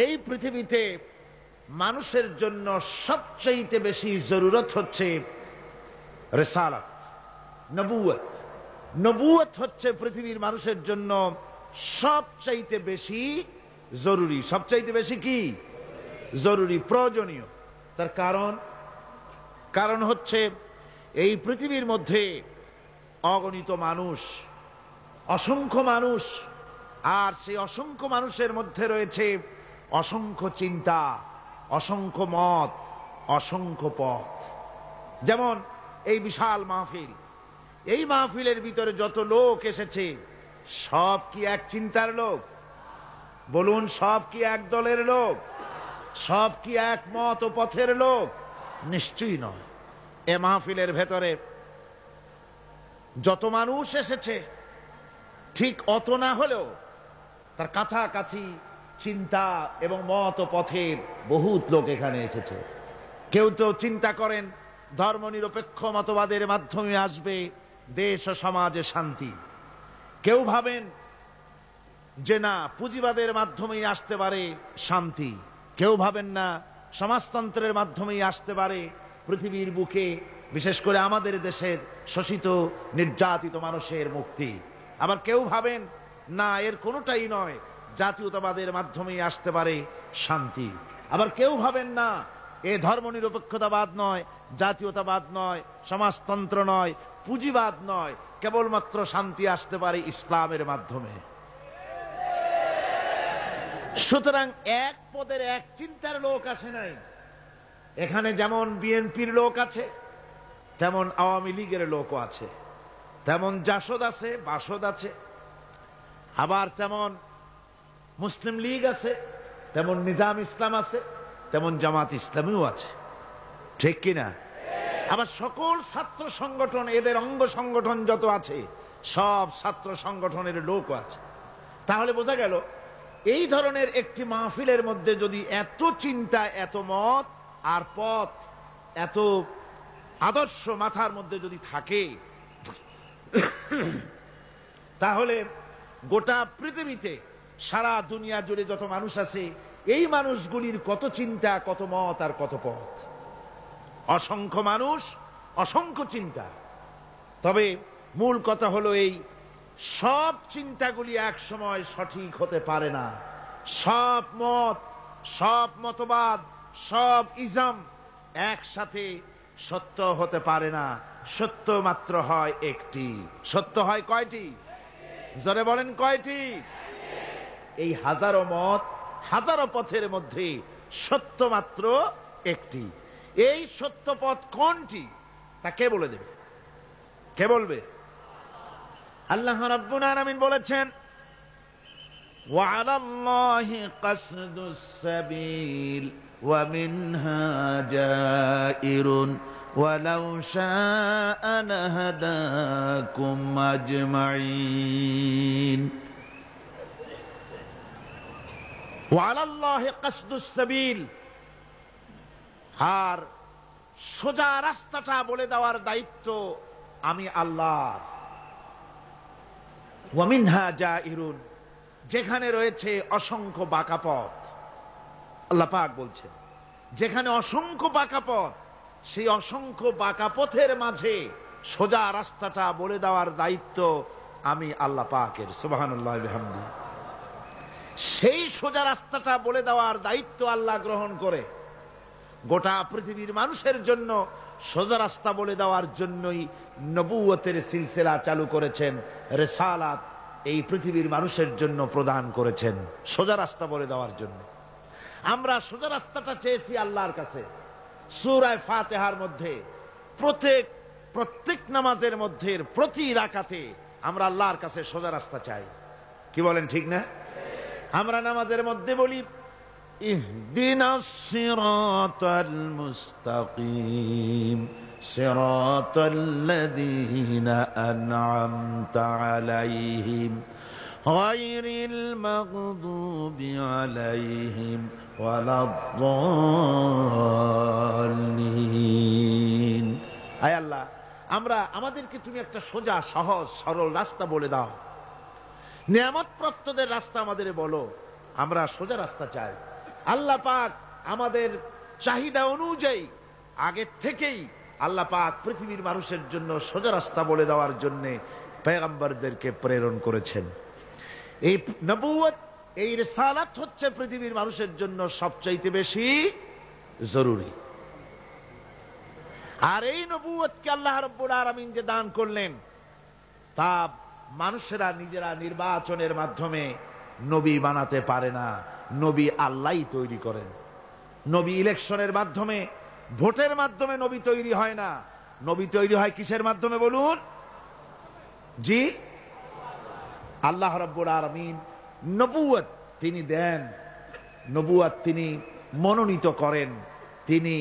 এই পৃথিবীতে মানুষের জন্য সবচাইতে বেশি জরুরত হচ্ছে রিসালাত, নবুয়ত। নবুয়ত হচ্ছে পৃথিবীর মানুষের জন্য সবচাইতে বেশি জরুরি। সবচাইতে বেশি কি জরুরি, প্রয়োজনীয়। তার কারণ হচ্ছে এই পৃথিবীর মধ্যে অগণিত মানুষ, অসংখ্য মানুষ, আর সেই অসংখ্য মানুষের মধ্যে রয়েছে অসংখ্য চিন্তা, অসংখ্য মত, অসংখ্য পথ। যেমন এই বিশাল মাহফিল, এই মাহফিলের ভিতরে যত লোক এসেছে সব কি এক চিন্তার লোক? বলুন, সব কি এক দলের লোক? সব কি এক মত ও পথের লোক? নিশ্চয়ই নয়। এ মাহফিলের ভেতরে যত মানুষ এসেছে ঠিক অত না হলেও তার কাছাকাছি চিন্তা এবং মত ও পথের বহুত লোক এখানে এসেছে। কেউ তো চিন্তা করেন ধর্মনিরপেক্ষ মতবাদের মাধ্যমে আসবে দেশ ও সমাজে শান্তি। কেউ ভাবেন যে না, পুঁজিবাদের মাধ্যমেই আসতে পারে শান্তি। কেউ ভাবেন না সমাজতন্ত্রের মাধ্যমেই আসতে পারে পৃথিবীর বুকে, বিশেষ করে আমাদের দেশের শোষিত নির্যাতিত মানুষের মুক্তি। আবার কেউ ভাবেন না, এর কোনোটাই নয়, জাতীয়তাবাদের মাধ্যমেই আসতে পারে শান্তি। আবার কেউ ভাবেন না, এ ধর্মনিরপেক্ষতাবাদ নয়, জাতীয়তাবাদ নয়, সমাজতন্ত্র নয়, পুঁজিবাদ নয়, কেবলমাত্র শান্তি আসতে পারে ইসলামের মাধ্যমে। সুতরাং এক পদের এক চিন্তার লোক আসে নাই। এখানে যেমন বিএনপির লোক আছে, তেমন আওয়ামী লীগের লোকও আছে, তেমন জাসদ আছে, বাসদ আছে, আবার তেমন মুসলিম লীগ আছে, তেমন নিজাম ইসলাম আছে, তেমন জামাত ইসলামীও আছে। ঠিক কিনা? আবার সকল ছাত্র সংগঠন, এদের অঙ্গ সংগঠন যত আছে, সব ছাত্র সংগঠনের লোকও আছে। তাহলে বোঝা গেল এই ধরনের একটি মাহফিলের মধ্যে যদি এত চিন্তা, এত মত আর পথ, এত আদর্শ মাথার মধ্যে যদি থাকে, তাহলে গোটা পৃথিবীতে সারা দুনিয়া জুড়ে যত মানুষ আছে, এই মানুষগুলির কত চিন্তা, কত মত আর কত পথ। অসংখ্য মানুষ, অসংখ্য চিন্তা। তবে মূল কথা হলো এই, সব চিন্তাগুলি এক সময় সঠিক হতে পারে না। সব মত, সব মতবাদ, সব ইজম একসাথে সত্য হতে পারে না। সত্য মাত্র হয় একটি। সত্য হয় কয়টি? জোরে বলেন, কয়টি? এই হাজারো মত, হাজারো পথের মধ্যে সত্য মাত্র একটি। এই সত্য পথ কোনটি তা কে বলে দেবে? কে বলবে? আল্লাহ রাব্বুল আলামিন বলেছেন, ওয়া আলাল্লাহি কাসদুস সাবিল ওয়া মিনহা জাইরুন ওয়ালাউ শাআ লাহাদাকুম আজমাইন। ওয়া আলাল্লাহি কাসদুস সাবিল, আর সোজা রাস্তাটা বলে দেওয়ার দায়িত্ব আমি আল্লাহর। ওয়া মিনহা জাইরুন, যেখানে রয়েছে অসংখ্য বাঁকা পথ, আল্লাহ পাক বলছেন যেখানে অসংখ্য বাঁকা পথ, সেই অসংখ্য বাঁকা পথের মাঝে সোজা রাস্তাটা বলে দেওয়ার দায়িত্ব আমি আল্লাহ পাকের। সুবহানাল্লাহ ওয়া বিহামদিহি। সেই সোজা রাস্তাটা বলে দেওয়ার দায়িত্ব আল্লাহ গ্রহণ করে গোটা পৃথিবীর মানুষের জন্য সোজা রাস্তা বলে দেওয়ার জন্যই নবুয়তের সিলসিলা চালু করেছেন, রিসালাত এই পৃথিবীর মানুষের জন্য প্রদান করেছেন, সোজা রাস্তা বলে দেওয়ার জন্য। আমরা সোজা রাস্তাটা চেয়েছি আল্লাহর কাছে। সূরা ফাতিহার মধ্যে প্রত্যেক নামাজের মধ্যে প্রতি রাকাতে আমরা আল্লাহর কাছে সোজা রাস্তা চাই। কি বলেন, ঠিক না? আমরা নামাজের মধ্যে বলি, ইহদিনাস সিরাতাল মুস্তাকিম সিরাতাল্লাযীনা আন'আমতা আলাইহিম গায়রিল মাগদুবি আলাইহিম ওয়ালাদ-দাল্লিন। আয় আল্লাহ, আমাদেরকে তুমি একটা সোজা সহজ সরল রাস্তা বলে দাও। নিয়ামত প্রাপ্তদের রাস্তা আমাদের বলো। আমরা সোজা রাস্তা চাই। আল্লাহ পাক আমাদের চাহিদা অনুযায়ী আগে থেকেই আল্লাহ পাক পৃথিবীর মানুষের জন্য সোজা রাস্তা বলে দেওয়ার জন্য পয়গম্বরদেরকে প্রেরণ করেছেন। এই নবুয়ত, এই রিসালাত হচ্ছে পৃথিবীর মানুষের জন্য সবচাইতে বেশি জরুরি। আর এই নবুয়তকে আল্লাহ রাব্বুল আলামিন যে দান করলেন, তা মানুষেরা নিজেরা নির্বাচনের মাধ্যমে নবী বানাতে পারে না, নবী আল্লাহই তৈরি করেন। নবী ইলেকশনের মাধ্যমে, ভোটের মাধ্যমে নবী তৈরি হয় না। নবী তৈরি হয় কিসের মাধ্যমে বলুন? জি, আল্লাহ রাব্বুল আলামিন নবুয়ত তিনি দেন, নবুয়ত তিনি মনোনীত করেন, তিনি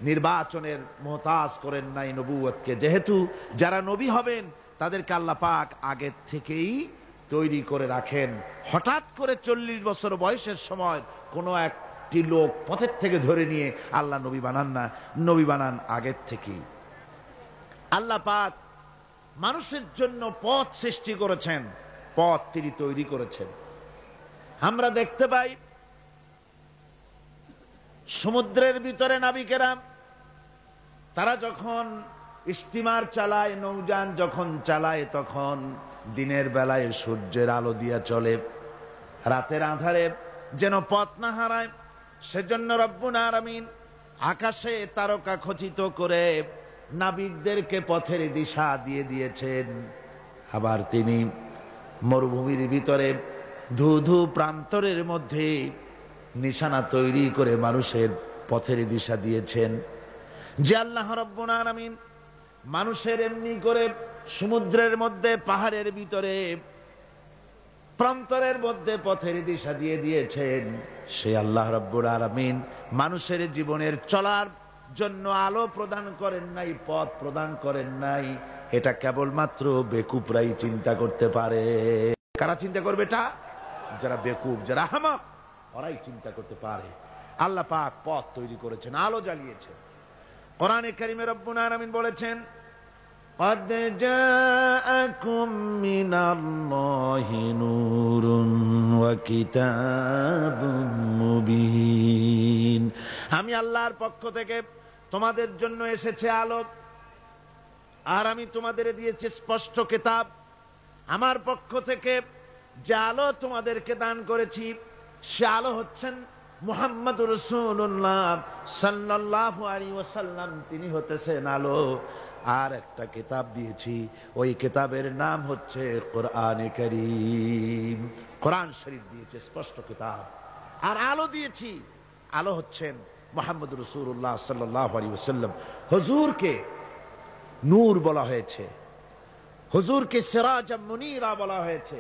নির্বাচনের মোহতাজ করেন নাই নবুয়তকে। যেহেতু যারা নবী হবেন তাদেরকে আল্লাহ পাক আগে থেকেই তৈরি করে রাখেন। হঠাৎ করে 40 বছর বয়সের সময় কোন একটি লোক পথের থেকে ধরে নিয়ে আল্লাহ নবী বানান না, নবী বানান আগের থেকেই। আল্লাহ পাক মানুষের জন্য পথ সৃষ্টি করেছেন, পথ তিনি তৈরি করেছেন। আমরা দেখতে পাই সমুদ্রের ভিতরে নাবিকেরা তারা যখন স্টিমার চালায়, নৌযান যখন চালায়, তখন দিনের বেলায় সূর্যের আলো দিয়া চলে, রাতের আঁধারে যেন পথ না হারায় সেজন্য রব্বুল আলামিন আকাশে তারকা খচিত করে নাবিকদেরকে পথের দিশা দিয়ে দিয়েছেন। আবার তিনি মরুভূমির ভিতরে ধু প্রান্তরের মধ্যে নিশানা তৈরি করে মানুষের পথের দিশা দিয়েছেন। যে আল্লাহ রাব্বুল আলামিন মানুষের এমনি করে সমুদ্রের মধ্যে, পাহাড়ের ভিতরে, প্রান্তরের মধ্যে পথের দিশা দিয়ে দিয়েছেন, সে আল্লাহ রাব্বুল আলামিন মানুষের জীবনের চলার জন্য আলো প্রদান করেন নাই, পথ প্রদান করেন নাই। এটা কেবলমাত্র বেকুবরাই চিন্তা করতে পারে। কারা চিন্তা করবে? এটা যারা বেকুব, যারা আহমক, ওরাই চিন্তা করতে পারে। আল্লাহ পাক পথ তৈরি করেছেন, আলো জ্বালিয়েছেন। কোরআনে কারিমে রব্বুল আলামিন বলেছেন, قد جاءكم من الله نور وكتاب مبين। আমি আল্লাহর পক্ষ থেকে তোমাদের জন্য এসেছে আলো, আর আমি তোমাদের দিয়েছি স্পষ্ট কিতাব। আমার পক্ষ থেকে যে আলো তোমাদেরকে দান করেছি, সে আলো হচ্ছেন মুহাম্মদুর রাসূলুল্লাহ সাল্লাল্লাহু আলাইহি ওয়াসাল্লাম, তিনি হতেছেন আলো। আর একটা কিতাব দিয়েছি, ওই কিতাবের নাম হচ্ছে কোরআনে কারীম। কোরআন শরীফ দিয়েছে, স্পষ্ট কিতাব। আর আলো দিয়েছি, আলো হচ্ছেন মুহাম্মদুর রাসূলুল্লাহ সাল্লাল্লাহু আলাইহি ওয়াসাল্লাম। হুজুরকে নূর বলা হয়েছে, হুজুরকে সিরাজাম মুনীরা বলা হয়েছে,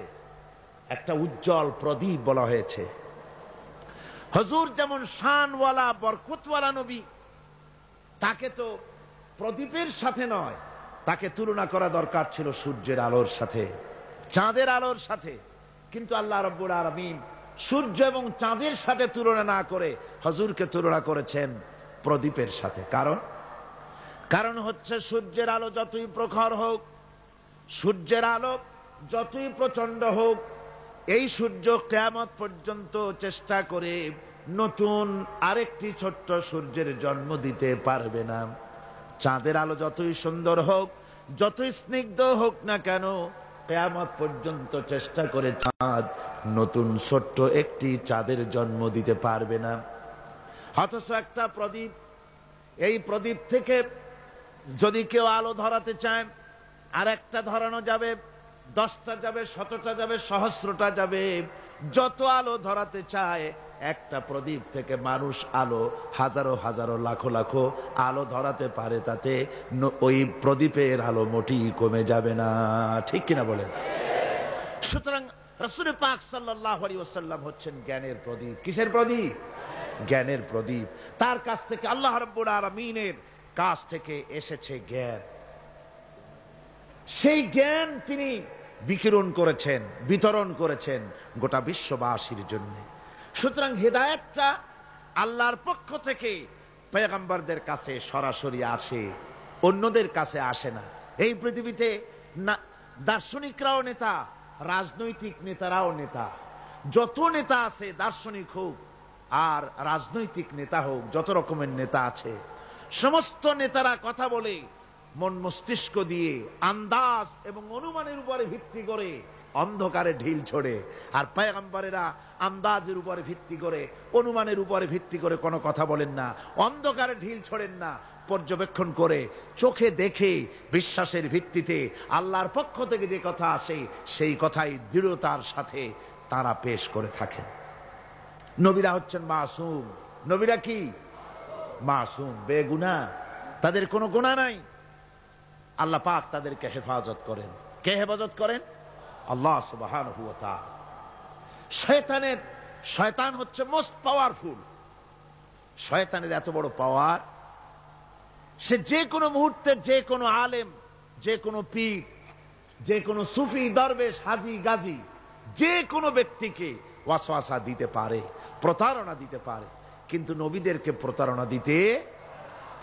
একটা উজ্জ্বল প্রদীপ বলা হয়েছে। হুজুর যেমন শানওয়ালা, বরকতওয়ালা নবী, তাকে তো প্রদীপের সাথে নয়, তাকে তুলনা করা দরকার ছিল সূর্যের আলোর সাথে, চাঁদের আলোর সাথে। কিন্তু আল্লাহ রাব্বুল আলামিন সূর্য এবং চাঁদের সাথে তুলনা না করে হুজুরকে তুলনা করেছেন প্রদীপের সাথে। কারণ হচ্ছে সূর্যের আলো যতই প্রখর হোক, সূর্যের আলো যতই প্রচন্ড হোক, এই সূর্য কিয়ামত পর্যন্ত চেষ্টা করে নতুন আরেকটি ছোট্ট সূর্যের জন্ম দিতে পারবে না। চাঁদের আলো যতই সুন্দর হোক, যতই স্নিগ্ধ হোক না কেন, কিয়ামত পর্যন্ত চেষ্টা করে চাঁদ নতুন ছোট্ট একটি চাঁদের জন্ম দিতে পারবে না। অথচ একটা প্রদীপ, এই প্রদীপ থেকে যদি কেউ আলো ধরাতে চায়, আর একটা ধরানো যাবে, 10টা যাবে, 100টা যাবে, সহস্রটা যাবে। যত আলো ধরাতে চায়, একটা প্রদীপ থেকে মানুষ আলো হাজারো হাজারো লাখো লাখো আলো ধরাতে পারে, তাতে ওই প্রদীপের আলো মোটেই কমে যাবে না। ঠিক কিনা বলেন? সুতরাং রাসূল পাক সাল্লাল্লাহু আলাইহি ওয়াসাল্লাম হচ্ছেন জ্ঞানের প্রদীপ। কিসের প্রদীপ? জ্ঞানের প্রদীপ। তার কাছ থেকে, আল্লাহ রাব্বুল আলামিনের কাছ থেকে এসেছে জ্ঞান। সেই জ্ঞান তিনি বিকিরণ করেছেন, বিতরণ করেছেন গোটা বিশ্ববাসীর জন্য। সুতরাং হেদায়েতটা আল্লাহর পক্ষ থেকে পয়গম্বরদের কাছে সরাসরি আসে, অন্যদের কাছে আসে না। এই পৃথিবীতে দার্শনিকরাও নেতা, রাজনৈতিক নেতারাও নেতা। যত নেতা আছে, দার্শনিক হোক আর রাজনৈতিক নেতা হোক, যত রকমের নেতা আছে, সমস্ত নেতারা কথা বলে মন মস্তিষ্ক দিয়ে আন্দাজ এবং অনুমানের উপরে ভিত্তি করে অন্ধকারে ঢিল ছোড়ে। আর পয়গম্বরেরা আন্দাজের উপরে ভিত্তি করে, অনুমানের উপরে ভিত্তি করে কোনো কথা বলেন না, অন্ধকারে ঢিল ছোড়েন না, পর্যবেক্ষণ করে চোখে দেখে বিশ্বাসের ভিত্তিতে আল্লাহর পক্ষ থেকে যে কথা আসে সেই কথাই দৃঢ়তার সাথে তারা পেশ করে থাকেন। নবীরা হচ্ছেন মাসুম। নবীরা কি? মাসুম, বেগুনাহ, তাদের কোনো গুনাহ নাই। আল্লাহ পাক তাদেরকে হেফাজত করেন। কে হেফাজত করেন? আল্লাহ সুবহানাহু ওয়া তাআলা। শয়তান হচ্ছে মোস্ট পাওয়ারফুল। শয়তানের এত বড় পাওয়ার, সে যে কোনো মুহূর্তে যে কোনো আলেম, যে কোনো পীর, যে কোনো সুফি, দরবেশ, হাজি, গাজী, যে কোনো ব্যক্তিকে ওয়াসওয়াসা দিতে পারে, প্রতারণা দিতে পারে, কিন্তু নবীদেরকে প্রতারণা দিতে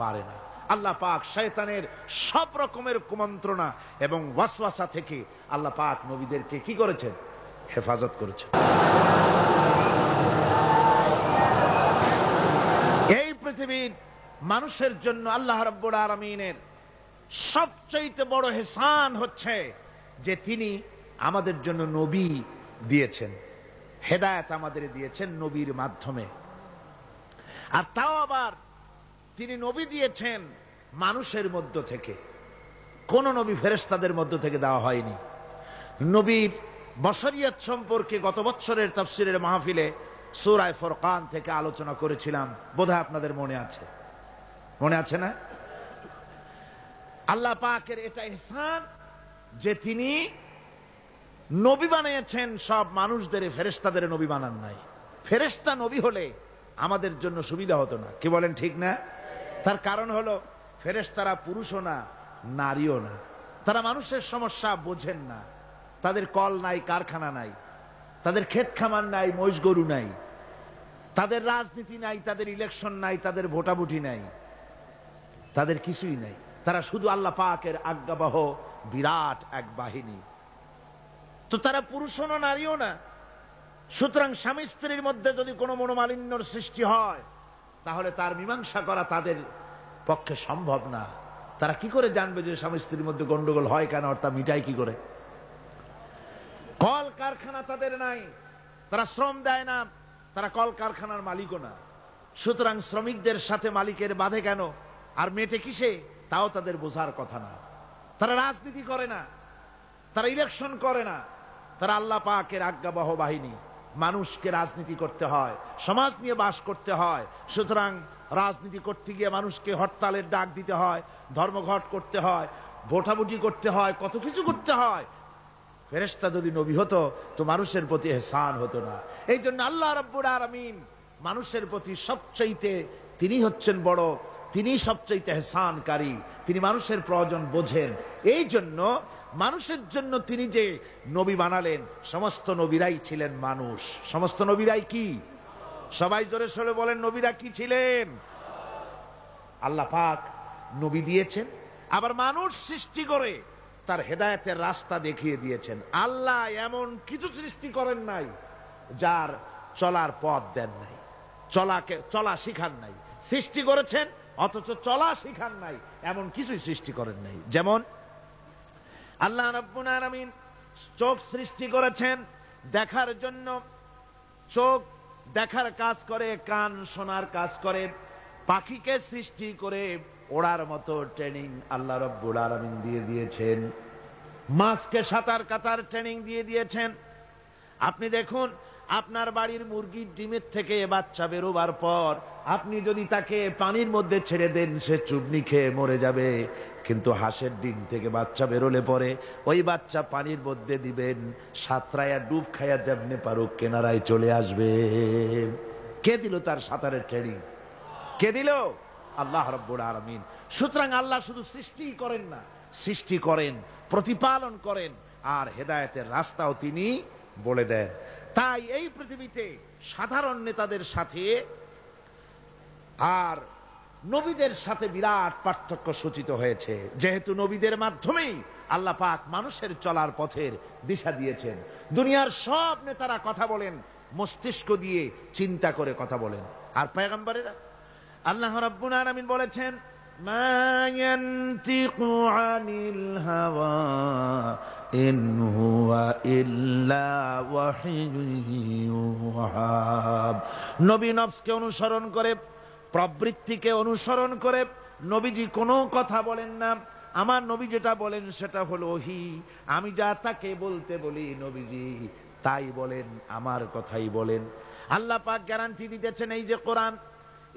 পারে না। আল্লাহ পাক শয়তানের সব রকমের কুমন্ত্রণা এবং ওয়াসওয়াসা থেকে আল্লাহ পাক নবীদেরকে কি করেছেন? হেফাজত করেছেন। এই পৃথিবীর মানুষের জন্য আল্লাহ রাব্বুল আলামিনের সবচেয়ে বড় ইহসান হচ্ছে যে তিনি আমাদের জন্য নবী দিয়েছেন, হেদায়েত আমাদের দিয়েছেন নবীর মাধ্যমে। আর তাও আবার তিনি নবী দিয়েছেন মানুষের মধ্য থেকে, কোন নবী ফেরেশতাদের মধ্য থেকে দেওয়া হয়নি। নবীর বশরিয়ত সম্পর্কে গত বছরের তাফসীরের মাহফিলে সূরা ফুরকান থেকে আলোচনা করেছিলাম, বোধহয় আপনাদের মনে আছে। মনে আছে না? আল্লাহ পাকের এটা ইহসান যে তিনি নবী বানিয়েছেন সব মানুষদের, ফেরেশতাদের নবী বানান নাই। ফেরেশতা নবী হলে আমাদের জন্য সুবিধা হতো না। কি বলেন, ঠিক না? তার কারণ হলো ফেরেশতারা পুরুষও না, নারীও না। তারা মানুষের সমস্যা বোঝেন না। তাদের কল নাই, কারখানা নাই, তাদের ক্ষেত খামার নাই, মহিষ গরু নাই, তাদের রাজনীতি নাই, তাদের ইলেকশন নাই, তাদের ভোটাভুটি নাই, তাদের কিছুই নাই। তারা শুধু আল্লাহ পাকের আজ্ঞাবহ বিরাট এক বাহিনী। তো তারা পুরুষও না, নারীও না। সুতরাং স্বামী স্ত্রীর মধ্যে যদি কোনো মনোমালিন্যর সৃষ্টি হয় তাহলে তার মীমাংসা করা তাদের পক্ষে সম্ভব না। তারা কি করে জানবে যে স্বামী স্ত্রীর মধ্যে গন্ডগোল হয় কেন, আর তা মিটাই কি করে? কল কারখানা তাদের নাই, তারা শ্রম দেয় না, তারা কল কারখানার মালিকও না। সুতরাং শ্রমিকদের সাথে মালিকের বাধে কেন, আর মেটে কিসে, তাও তাদের বোঝার কথা না। তারা রাজনীতি করে না, তারা ইলেকশন করে না, তারা আল্লাহ পাকের আজ্ঞাবহ বাহিনী। মানুষকে রাজনীতি করতে হয়, সমাজ নিয়ে বাস করতে হয়। সুতরাং রাজনীতি করতে গিয়ে মানুষকে হরতালের ডাক দিতে হয়, ধর্মঘট করতে হয়, ভোটাভুটি করতে হয়, কত কিছু করতে হয়। ফেরেশতা যদি নবী হতো তো মানুষের প্রতি ইহসান হতো না। এই জন্য আল্লাহ রাব্বুল আলামিন মানুষের প্রতি সবচাইতে তিনি হচ্ছেন বড়, তিনি সবচাইতে ইহসানকারী, তিনি মানুষের প্রয়োজন বোঝেন। এই জন্য মানুষের জন্য তিনি যে নবী বানালেন, সমস্ত নবীরাই ছিলেন মানুষ। সমস্ত নবীরাই কি? সবাই জোরে সোরে বলেন, নবীরা কি ছিলেন? আল্লাহ পাক নবী দিয়েছেন, আবার মানুষ সৃষ্টি করে তার হেদায়েতের রাস্তা দেখিয়ে দিয়েছেন। আল্লাহ এমন কিছু সৃষ্টি করেন নাই যার চলার পথ দেন নাই, চলা শিখান নাই। সৃষ্টি করেছেন অথচ চলা শিখান নাই, এমন কিছুই সৃষ্টি করেন নাই। যেমন আল্লাহ রাব্বুল আলামিন চোখ সৃষ্টি করেছেন দেখার জন্য। চোখ দেখার কাজ করে, কান শোনার কাজ করে। পাখিকে সৃষ্টি করে ওড়ার মতো ট্রেনিং আল্লাহ রাব্বুল আলামিন দিয়ে দিয়েছেন। মাছকে সাঁতার কাটার ট্রেনিং দিয়ে দিয়েছেন। আপনি দেখুন, আপনার বাড়ির মুরগির ডিমের থেকে বাচ্চা বেরোবার পর আপনি যদি তাকে পানির মধ্যে ছেড়ে দেন, সে চুবনি খেয়ে মরে যাবে। কিন্তু হাঁসের ডিম থেকে বাচ্চা বেরোলে পরে ওই বাচ্চা পানির মধ্যে দিবেন, সাঁতরায়া ডুব খাইয়া যেমনি পারুক কেনারায় চলে আসবে। কে দিল তার সাঁতারের ট্রেনিং? কে দিল? আল্লাহ রাব্বুল আলামিন। সুতরাং আল্লাহ শুধু সৃষ্টি করেন না, সৃষ্টি করেন, প্রতিপালন করেন, আর হেদায়েতের রাস্তাও তিনি বলে দেন। তাই এই পৃথিবীতে সাধারণ নেতাদের সাথে আর নবীদের সাথে বিরাট পার্থক্য সূচিত হয়েছে, যেহেতু নবীদের মাধ্যমেই আল্লাহ পাক মানুষের চলার পথের দিশা দিয়েছেন। দুনিয়ার সব নেতারা কথা বলেন, মস্তিষ্ক দিয়ে চিন্তা করে কথা বলেন। আর পয়গম্বরেরা, আল্লাহ রাব্বুল আলামিন বলেছেন, মা ইয়ানতিকু আনিল হাওয়া ইন হুয়া ইল্লা ওয়াহয়ুহা। নবী নফসকে অনুসরণ করে, প্রবৃত্তিকে অনুসরণ করে নবীজি কোনো কথা বলেন না। আমার নবী যেটা বলেন সেটা হলো ওহী। আমি যা তাকে বলতে বলি নবীজি তাই বলেন, আমার কথাই বলেন। আল্লাহ পাক গ্যারান্টি দিতেছেন, এই যে কোরআন,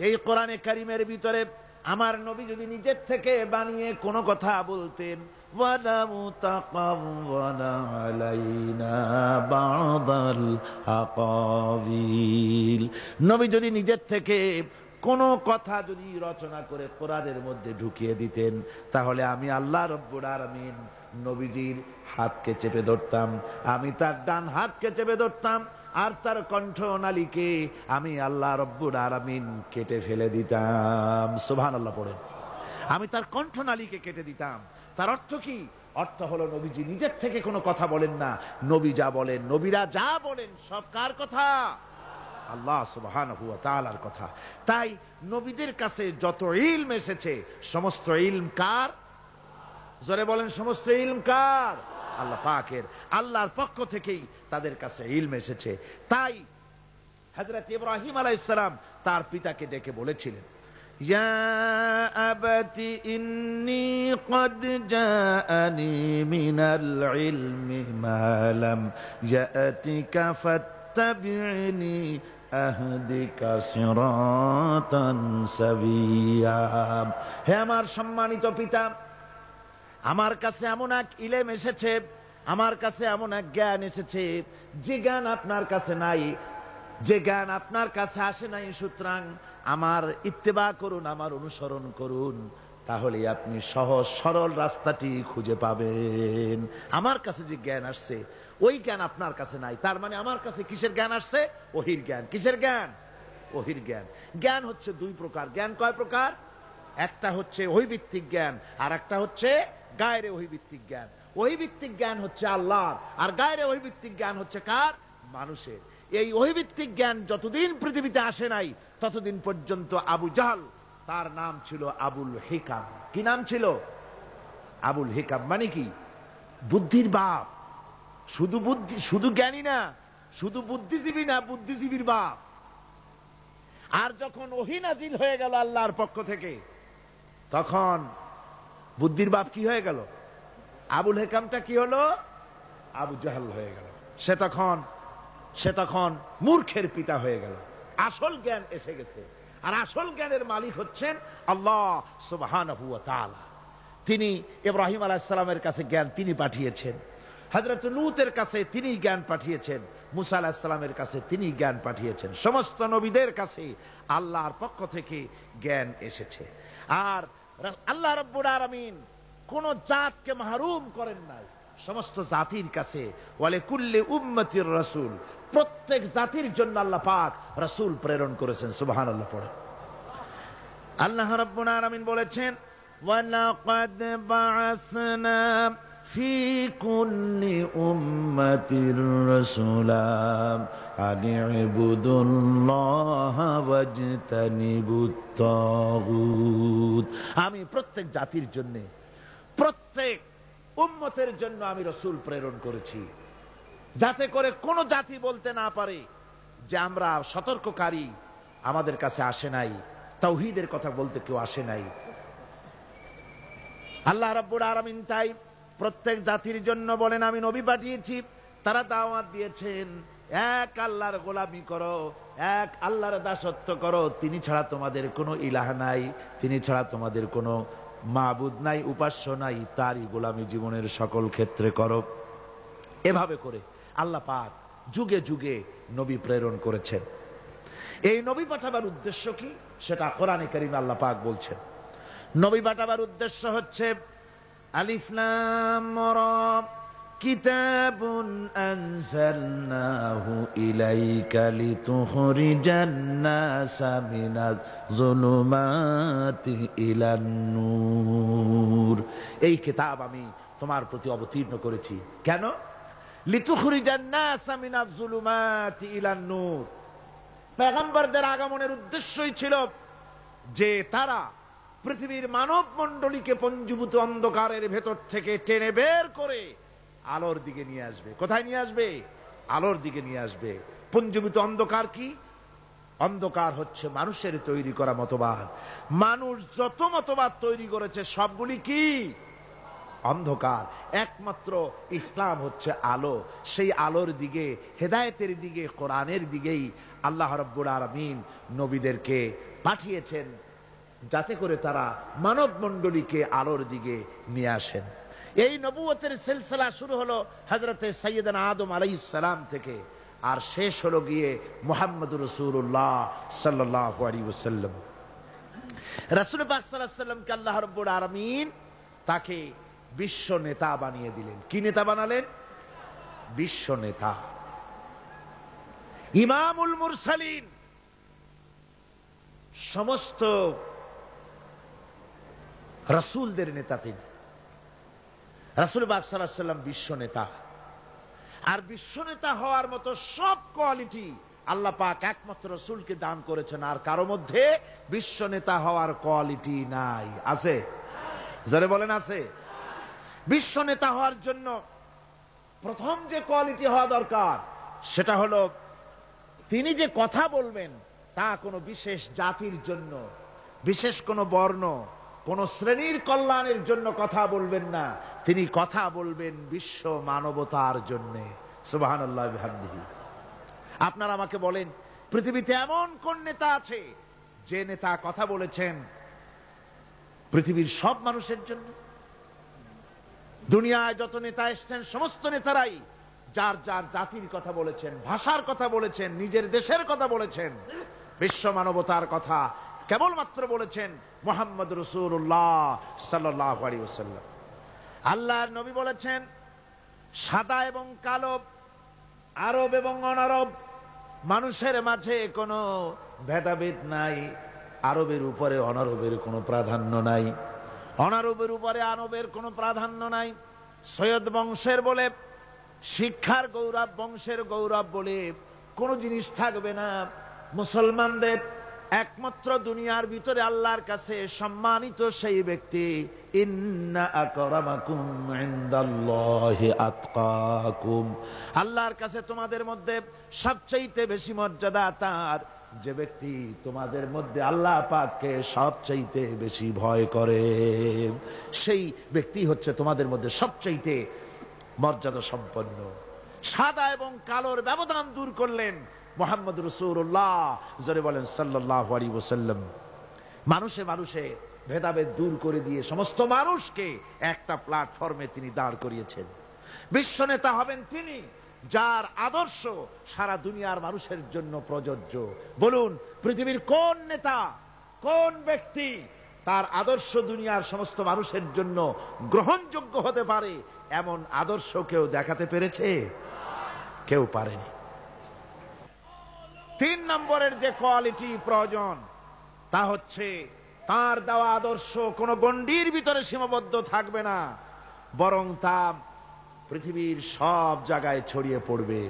এই কোরআনে কারীমের ভিতরে আমার নবী যদি নিজের থেকে বানিয়ে কোনো কথা বলতেন, ওয়ালাউ তাকাওয়ালা আলাইনা বাদাল আকাবিল, নবী যদি নিজের থেকে কোন কথা যদি রচনা করে কোরআনের মধ্যে ঢুকিয়ে দিতেন, তাহলে আমি আল্লাহ রব্বুল আলামিন নবীজির হাতকে চেপে ধরতাম, আমি তার ডান হাতকে চেপে ধরতাম, আর তার কণ্ঠনালীকে আমি আল্লাহ রব্বুল আলামিন কেটে ফেলে দিতাম। সুবহানাল্লাহ পড়েন। আমি তার কণ্ঠনালীকে কেটে দিতাম। তার অর্থ কি? অর্থ হলো নবীজি নিজের থেকে কোনো কথা বলেন না, নবী যা বলেন, নবীরা যা বলেন সব কার কথা? আল্লাহ সুবহানাহু ওয়া তাআলার কথা। তাই নবীদের কাছে যত ইলম এসেছে সমস্ত ইলম কার? জোরে বলেন, সমস্ত ইলম কার? আল্লাহ পাকের। আল্লাহর পক্ষ থেকেই তাদের কাছে ইলম এসেছে। তাই হযরত ইব্রাহিম আলাইহিস সালাম তার পিতাকে ডেকে বলেছিলেন, ইয়া আবাতি ইন্নী ক্বাদ জাআনি মিনাল ইলমি মা লাম ইয়াতিকা ফাত্তাবি'নি আহদিকা সিরাতান সাবিয়্যা। হে আমার সম্মানিত পিতা, আমার কাছে এমন এক ইলম এসেছে, আমার কাছে এমন এক জ্ঞান এসেছে যে জ্ঞান আপনার কাছে নাই, যে জ্ঞান আপনার কাছে আসে নাই। সুতরাং আমার ইত্তেবা করুন, আমার অনুসরণ করুন, তাহলে আপনি সহজ সরল রাস্তাটি খুঁজে পাবেন। আমার কাছে যে জ্ঞান আসছে ওই জ্ঞান আপনার কাছে নাই। তার মানে আমার কাছে কিসের জ্ঞান আসছে? ওহীর জ্ঞান। কিসের জ্ঞান? ওহীর জ্ঞান। জ্ঞান হচ্ছে দুই প্রকার। জ্ঞান কয় প্রকার? একটা হচ্ছে ওহীভিত্তিক জ্ঞান, আর একটা হচ্ছে গায়রে ওহীভিত্তিক জ্ঞান। ওহীভিত্তিক জ্ঞান হচ্ছে আল্লাহর, আর গায়রে ওহীভিত্তিক জ্ঞান হচ্ছে কার? মানুষের। এই ওহীভিত্তিক জ্ঞান যতদিন পৃথিবীতে আসে নাই ততদিন পর্যন্ত আবু জাহল, তার নাম ছিল আবুল হিকাম। কি নাম ছিল? আবুল হিকাম। মানে কি? বুদ্ধির বাপ। শুধু বুদ্ধি, শুধু জ্ঞানী না, শুধু বুদ্ধিজীবী না, বুদ্ধিজীবীর বাপ। আর যখন ওহী নাজিল হয়ে গেল আল্লাহর পক্ষ থেকে, তখন বুদ্ধির বাপ কি হয়ে গেল? আবুল হিকামটা কি হলো? আবু জাহল হয়ে গেল। সে তখন মূর্খের পিতা হয়ে গেল। আসল জ্ঞান এসে গেছে, আর আসল জ্ঞানের মালিক হচ্ছেন আল্লাহ সুবহানাহু ওয়া তাআলা। তিনি ইব্রাহিম আলাইহিস সালামের কাছে জ্ঞান তিনি পাঠিয়েছেন, হযরত লূতের কাছে তিনি জ্ঞান পাঠিয়েছেন, মুসা আলাইহিস সালামের কাছে তিনি জ্ঞান পাঠিয়েছেন। সমস্ত নবীদের কাছে আল্লাহর পক্ষ থেকে জ্ঞান এসেছে। আর আল্লাহ রাব্বুল আলামিন কোন জাতকে মাহরুম করেন নাই। সমস্ত জাতির কাছে ওয়ালে কুল্লি উম্মতির রাসূল, প্রত্যেক জাতির জন্য আল্লাহ পাক রাসূল প্রেরণ করেছেন। সুবহানাল্লাহ পড়ে। আল্লাহ রাব্বুল আলামিন বলেছেন, ওয়ালাকাদ বাআসনা ফি কুল্লি উম্মাতির রাসূলা আন ইবুদুল্লাহ ওয়াজতানিবুত তাগুত। আমি প্রত্যেক জাতির জন্য, প্রত্যেক উম্মতের জন্য আমি রাসূল প্রেরণ করেছি, যাতে করে কোন জাতি বলতে না পারে যে আমরা সতর্ককারী আমাদের কাছে আসে নাই, তাওহীদের কথা বলতে কেউ আসে নাই। আল্লাহ রাব্বুল আলামিন তাই প্রত্যেক জাতির জন্য বলেন আমি নবী পাঠিয়েছি। তারা দাওয়াত দিয়েছেন এক আল্লাহর গোলামি করো, এক আল্লাহর দাসত্ব করো, তিনি ছাড়া তোমাদের কোনো ইলাহ নাই, তিনি ছাড়া তোমাদের কোনো মাবুদ নাই, উপাস্য নাই, তারই গোলামি জীবনের সকল ক্ষেত্রে করো। এভাবে করে আল্লাহ পাক যুগে যুগে নবী প্রেরণ করেছেন। এই নবী পাঠাবার উদ্দেশ্য কি সেটা কোরআনে কারীমে আল্লাহ পাক বলছেন। নবী পাঠাবার উদ্দেশ্য হচ্ছে আলিফ লাম রা কিতাবুন আনজালনাহু ইলাইকা লিতুখরিজান নাসা মিনাজ যুলুমাতি ইলান নূর। এই কিতাব আমি তোমার প্রতি অবতীর্ণ করেছি। কেন? লিতুখরিজান নাসা মিনাজ যুলুমাতি ইলান নূর। পয়গম্বরদের আগমনের উদ্দেশ্যই ছিল যে তারা পৃথিবীর মানব মণ্ডলীকে পঞ্জীভূত অন্ধকারের ভেতর থেকে টেনে বের করে আলোর দিকে নিয়ে আসবে। কোথায় নিয়ে আসবে? আলোর দিকে নিয়ে আসবে। পঞ্জীভূত অন্ধকার কি? অন্ধকার হচ্ছে মানুষের তৈরি করা মতবাদ। মানুষ যত মতবাদ তৈরি করেছে সবগুলি কি? অন্ধকার। একমাত্র ইসলাম হচ্ছে আলো। সেই আলোর দিকে, হেদায়েতের দিকে, কোরআনের দিকেই আল্লাহ রাব্বুল আলামিন নবীদেরকে পাঠিয়েছেন, যাতে করে তারা মানব মণ্ডলীকে আলোর দিকে নিয়ে আসেন। এই নবুয়তের সিলসিলা শুরু হলো হযরতে সাইয়েদনা আদম আলাইহিস সালাম থেকে, আর শেষ হলো গিয়ে মুহাম্মদুর রাসূলুল্লাহ সাল্লাল্লাহু আলাইহি ওয়াসাল্লাম। রাসূল পাক সাল্লাল্লাহু আলাইহি ওয়াসাল্লামকে আল্লাহ রাব্বুল আলামিন তাকে বিশ্ব নেতা বানিয়ে দিলেন। কি নেতা বানালেন? বিশ্ব নেতা, ইমামুল মুরসালিন। সমস্ত রাসূলদের নেতা তিনি। রাসূল পাক সাল্লাল্লাহু আলাইহি ওয়াসাল্লাম বিশ্ব নেতা। আর বিশ্ব নেতা হওয়ার মতো সব কোয়ালিটি আল্লাহ পাক একমাত্র রাসূলকে দান করেছেন। আর কারো মধ্যে বিশ্ব নেতা হওয়ার কোয়ালিটি নাই। আছে? যারা বলেন আছে। বিশ্ব নেতা হওয়ার জন্য প্রথম যে কোয়ালিটি হওয়া দরকার সেটা হলো তিনি যে কথা বলবেন তা কোনো বিশেষ জাতির জন্য, বিশেষ কোনো বর্ণ, কোন শ্রেণীর কল্যাণের জন্য কথা বলবেন না। তিনি কথা বলবেন বিশ্ব মানবতার জন্য। সুবহানাল্লাহ বিহামদিহি। আপনারা আমাকে বলেন, পৃথিবীতে এমন কোন নেতা আছে যে নেতা কথা বলেছেন পৃথিবীর সব মানুষের জন্য? দুনিয়ায় যত নেতা এসেছেন সমস্ত নেতারাই যার যার জাতির কথা বলেছেন, ভাষার কথা বলেছেন, নিজের দেশের কথা বলেছেন। বিশ্ব মানবতার কথা কেবলমাত্র বলেছেন মুহাম্মদ রাসূলুল্লাহ সাল্লাল্লাহু আলাইহি ওয়াসাল্লাম। আল্লাহর নবী বলেছেন, সাদা এবং কালো, আরব এবং অনারব, মানুষের মাঝে কোনো ভেদাভেদ নাই। আরবের উপরে অনারবের কোনো প্রাধান্য নাই, অনারবের উপরে আরবের কোনো প্রাধান্য নাই। সৈয়দ বংশের বলে, শিক্ষার গৌরব, বংশের গৌরব বলে কোনো জিনিস থাকবে না। মুসলমানদের একমাত্র দুনিয়ার ভিতরে আল্লাহর কাছে সম্মানিত সেই ব্যক্তি, ইন্না আকরামাকুম ইনদাল্লাহি আতকাকুম। আল্লাহর কাছে তোমাদের মধ্যে সবচেয়ে বেশি মর্যাদা তার যে ব্যক্তি তোমাদের মধ্যে আল্লাহ পাককে সবচেয়ে বেশি ভয় করে। সেই ব্যক্তি হচ্ছে তোমাদের মধ্যে সবচেয়ে মর্যাদা সম্পন্ন। সাদা এবং কালোর ব্যবধান দূর করলেন মুহাম্মদ রাসূলুল্লাহ, জোরে বলেন সাল্লাল্লাহু আলাইহি ওয়াসাল্লাম। মানুষে মানুষে ভেদাভেদ দূর করে দিয়ে সমস্ত মানুষকে একটা প্ল্যাটফর্মে তিনি দাঁড় করিয়েছেন। বিশ্ব নেতা হবেন তিনি যার আদর্শ সারা দুনিয়ার মানুষের জন্য প্রযোজ্য। বলুন, পৃথিবীর কোন নেতা, কোন ব্যক্তি তার আদর্শ দুনিয়ার সমস্ত মানুষের জন্য গ্রহণযোগ্য হতে পারে এমন আদর্শ কেউ দেখাতে পেরেছে? কেউ পারেনি। 3 নম্বরের যে কোয়ালিটি প্রয়োজন তা হচ্ছে তার দেওয়া আদর্শ কোনো গণ্ডির ভিতরে সীমাবদ্ধ থাকবে না, বরং তা পৃথিবীর সব জায়গায় ছড়িয়ে পড়বে।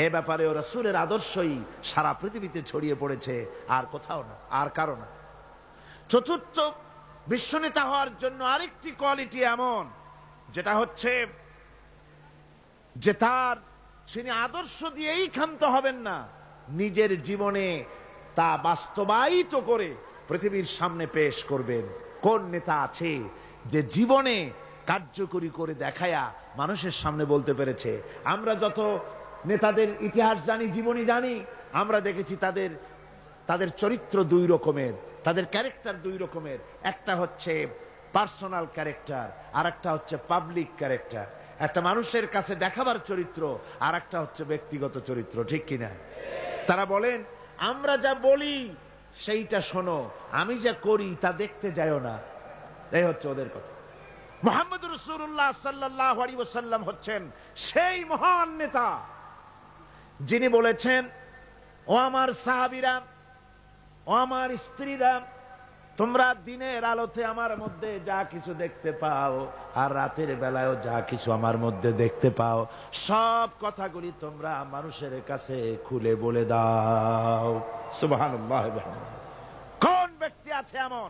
এ ব্যাপারেও রাসূলের আদর্শই সারা পৃথিবীতে ছড়িয়ে পড়েছে, আর কোথাও না, আর কারো না। চতুর্থ, বিশ্বনেতা হওয়ার জন্য আরেকটি কোয়ালিটি এমন, যেটা হচ্ছে যে তিনি আদর্শ দিয়েই ক্ষান্ত হবেন না, নিজের জীবনে তা বাস্তবায়িত করে পৃথিবীর সামনে পেশ করবেন। কোন নেতা আছে যে জীবনে কার্যকরী করে দেখায়া মানুষের সামনে বলতে পেরেছে? আমরা যত নেতাদের ইতিহাস জানি, জীবনী জানি, আমরা দেখেছি তাদের চরিত্র 2 রকমের, তাদের ক্যারেক্টার 2 রকমের। একটা হচ্ছে পার্সোনাল ক্যারেক্টার, আর একটা হচ্ছে পাবলিক ক্যারেক্টার। একটা মানুষের কাছে দেখাবার চরিত্র, আর একটা হচ্ছে ব্যক্তিগত চরিত্র। ঠিক কিনা? তারা বলেন, আমরা যা বলি সেইটা শোনো, আমি যা করি তা দেখতে যাও না। এই হচ্ছে ওদের কথা। মুহাম্মদ রাসূলুল্লাহ সাল্লাল্লাহু আলাইহি ওয়াসাল্লাম হচ্ছেন সেই মহান নেতা যিনি বলেছেন, ও আমার সাহাবীরা, ও আমার স্ত্রীরা, তোমরা দিনের আলোতে আমার মধ্যে যা কিছু দেখতে পাও আর রাতের বেলায়ও যা কিছু আমার মধ্যে দেখতে পাও, সব কথাগুলি তোমরা মানুষের কাছে খুলে বলে দাও। সুবহানাল্লাহ। কোন ব্যক্তি আছে এমন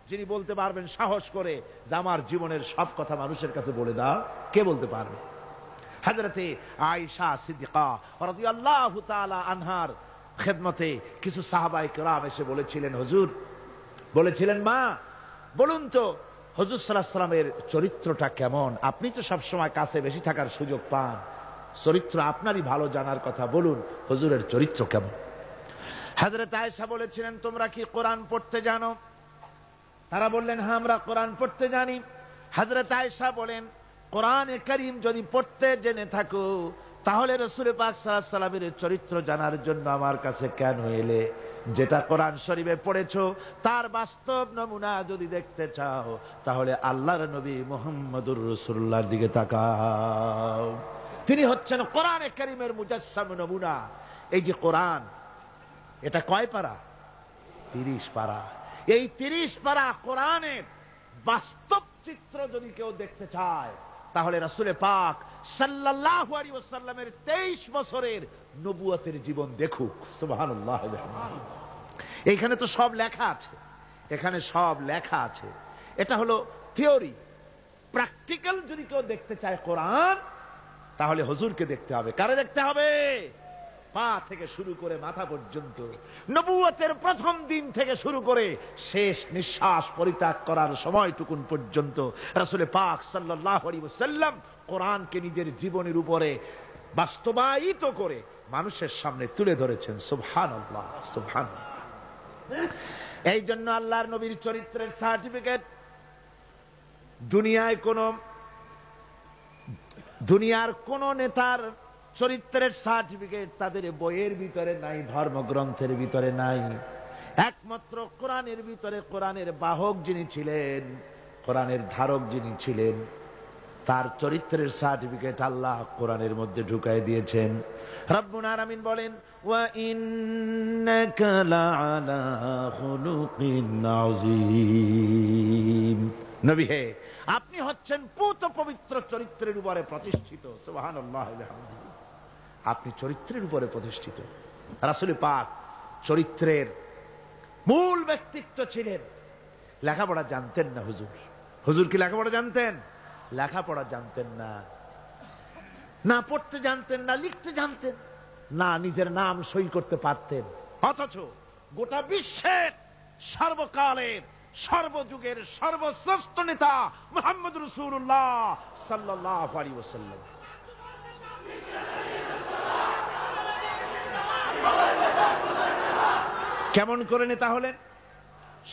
যিনি বলতে পারবেন সাহস করে যে আমার জীবনের সব কথা মানুষের কাছে বলে দাও? কে বলতে পারবে? হযরতে আয়েশা সিদ্দিকা রাদিয়াল্লাহু তাআলা আনহার খেদমতে কিছু সাহাবায়ে কেরাম এসে বলেছিলেন, হুজুর, বলেছিলেন, মা বলুন তো হুজুর সাল্লাল্লাহু আলাইহি ওয়াসাল্লামের চরিত্রটা কেমন? আপনি তো সব সময় কাছে বেশি থাকার সুযোগ পান, চরিত্র আপনারই ভালো জানার কথা, বলুন হুজুরের চরিত্র কেমন? হযরত আয়েশা বলেছিলেন, তোমরা কি কোরআন পড়তে জানো? তারা বললেন, হ্যাঁ আমরা কোরআন পড়তে জানি। হযরত আয়েশা বলেন, কোরআনে কারীম যদি পড়তে জেনে থাকো তাহলে রাসূল পাক সাল্লাল্লাহু আলাইহি ওয়াসাল্লামের চরিত্র জানার জন্য আমার কাছে কেন এলে? যেটা কোরআন শরীফে পড়েছো তার বাস্তব নমুনা যদি দেখতে চাও তাহলে আল্লাহর নবী মুহাম্মদুর রাসূলুল্লাহর দিকে তাকাও। তিনি হচ্ছেন কোরআনে কারীমের মুজাসসাম নমুনা। এই যে কোরআন, এটা কয় পারা? 30 পারা। এই 30 পারা কোরআনের বাস্তব চিত্র যদি কেউ দেখতে চায় তাহলে রাসূল পাক সাল্লাল্লাহু আলাইহি ওয়াসাল্লামের 23 বছরের নবুয়তের জীবন দেখুক। সুবহানাল্লাহ। এইখানে তো সব লেখা আছে, এখানে সব লেখা আছে। এটা হলো থিওরি। প্র্যাকটিক্যাল যদি কেউ দেখতে চায় কোরআন, তাহলে হুজুরকে দেখতে হবে। কারে দেখতে হবে? পা থেকে শুরু করে মাথা পর্যন্ত, নবুয়তের প্রথম দিন থেকে শুরু করে শেষ নিঃশ্বাস পরিত্যাগ করার সময়টুকুন পর্যন্ত রাসূল পাক সাল্লাল্লাহু আলাইহি ওয়াসাল্লাম কোরআনকে নিজের জীবনের উপরে বাস্তবায়িত করে মানুষের সামনে তুলে ধরেছেন। সুবহানাল্লাহ, সুবহানাল্লাহ। এই জন্য আল্লাহর নবীর চরিত্রের সার্টিফিকেট দুনিয়ার কোন নেতার চরিত্রের সার্টিফিকেট তাদের বইয়ের ভিতরে নাই, ধর্মগ্রন্থের ভিতরে নাই। একমাত্র কোরআনের ভিতরে কোরআনের বাহক যিনি ছিলেন, কোরআনের ধারক যিনি ছিলেন, তার চরিত্রের সার্টিফিকেট আল্লাহ কোরআনের মধ্যে ঢুকাই দিয়েছেন। রব্বুল আলামিন বলেন, ওয়া ইন্নাকা লাআলা খুলুকিন আযীম। নবী হে, আপনি হচ্ছেন পূত পবিত্র চরিত্রের উপরে প্রতিষ্ঠিত। সুবহানাল্লাহ। আপনি চরিত্রের উপরে প্রতিষ্ঠিত। রাসূল পাক চরিত্রের মূল ব্যক্তিত্ব ছিলেন। লেখাপড়া জানতেন না হুজুর। হুজুর কি লেখাপড়া জানতেন? লেখাপড়া জানতেন না, না পড়তে জানতেন, না লিখতে জানতেন, না নিজের নাম সই করতে পারতেন। অথচ গোটা বিশ্বের সর্বকালের সর্বযুগের সর্বশ্রেষ্ঠ নেতা মুহাম্মদ রাসূলুল্লাহ সাল্লাল্লাহু আলাইহি ওয়াসাল্লাম। কেমন করে নেতা হলেন?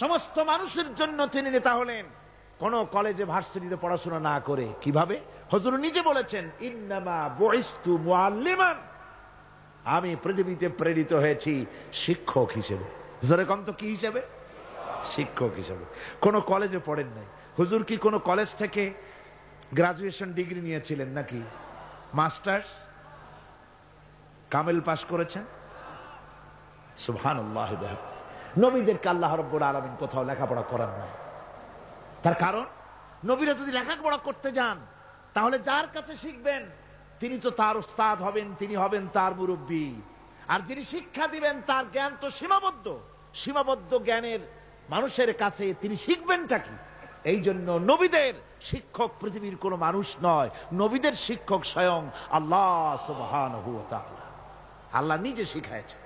সমস্ত মানুষের জন্য তিনি নেতা হলেন। কোন কলেজে ভার্সিটিতে পড়াশোনা না করে। কিভাবে? হুজুর নিজে বলেছেন, ইন্নামা বুইস্তু মুআল্লিমান, আমি পৃথিবীতে প্রেরিত হয়েছি শিক্ষক হিসেবে। জোরে কম তো, কি হিসেবে? শিক্ষক হিসেবে। কোন কলেজে পড়েন নাই। হুজুর কি কোন কলেজ থেকে গ্রাজুয়েশন ডিগ্রি নিয়েছিলেন নাকি? মাস্টার্স, কামেল পাস করেছেন? সুবহানাল্লাহ। নবীদেরকে আল্লাহ রাব্বুল আলামিন কোথাও লেখাপড়া করান নাই। তার কারণ, নবীরা যদি লেখাপড়া করতে যান তাহলে যার কাছে শিখবেন তিনি তো তার উস্তাদ হবেন, তিনি হবেন তার মুরব্বী। আর যিনি শিক্ষা দিবেন তার জ্ঞান তো সীমাবদ্ধ। সীমাবদ্ধ জ্ঞানের মানুষের কাছে তিনি শিখবেনটা কি? এই জন্য নবীদের শিক্ষক পৃথিবীর কোন মানুষ নয়, নবীদের শিক্ষক স্বয়ং আল্লাহ সুবহানাহু ওয়া তাআলা। আল্লাহ নিজে শিখাইছেন।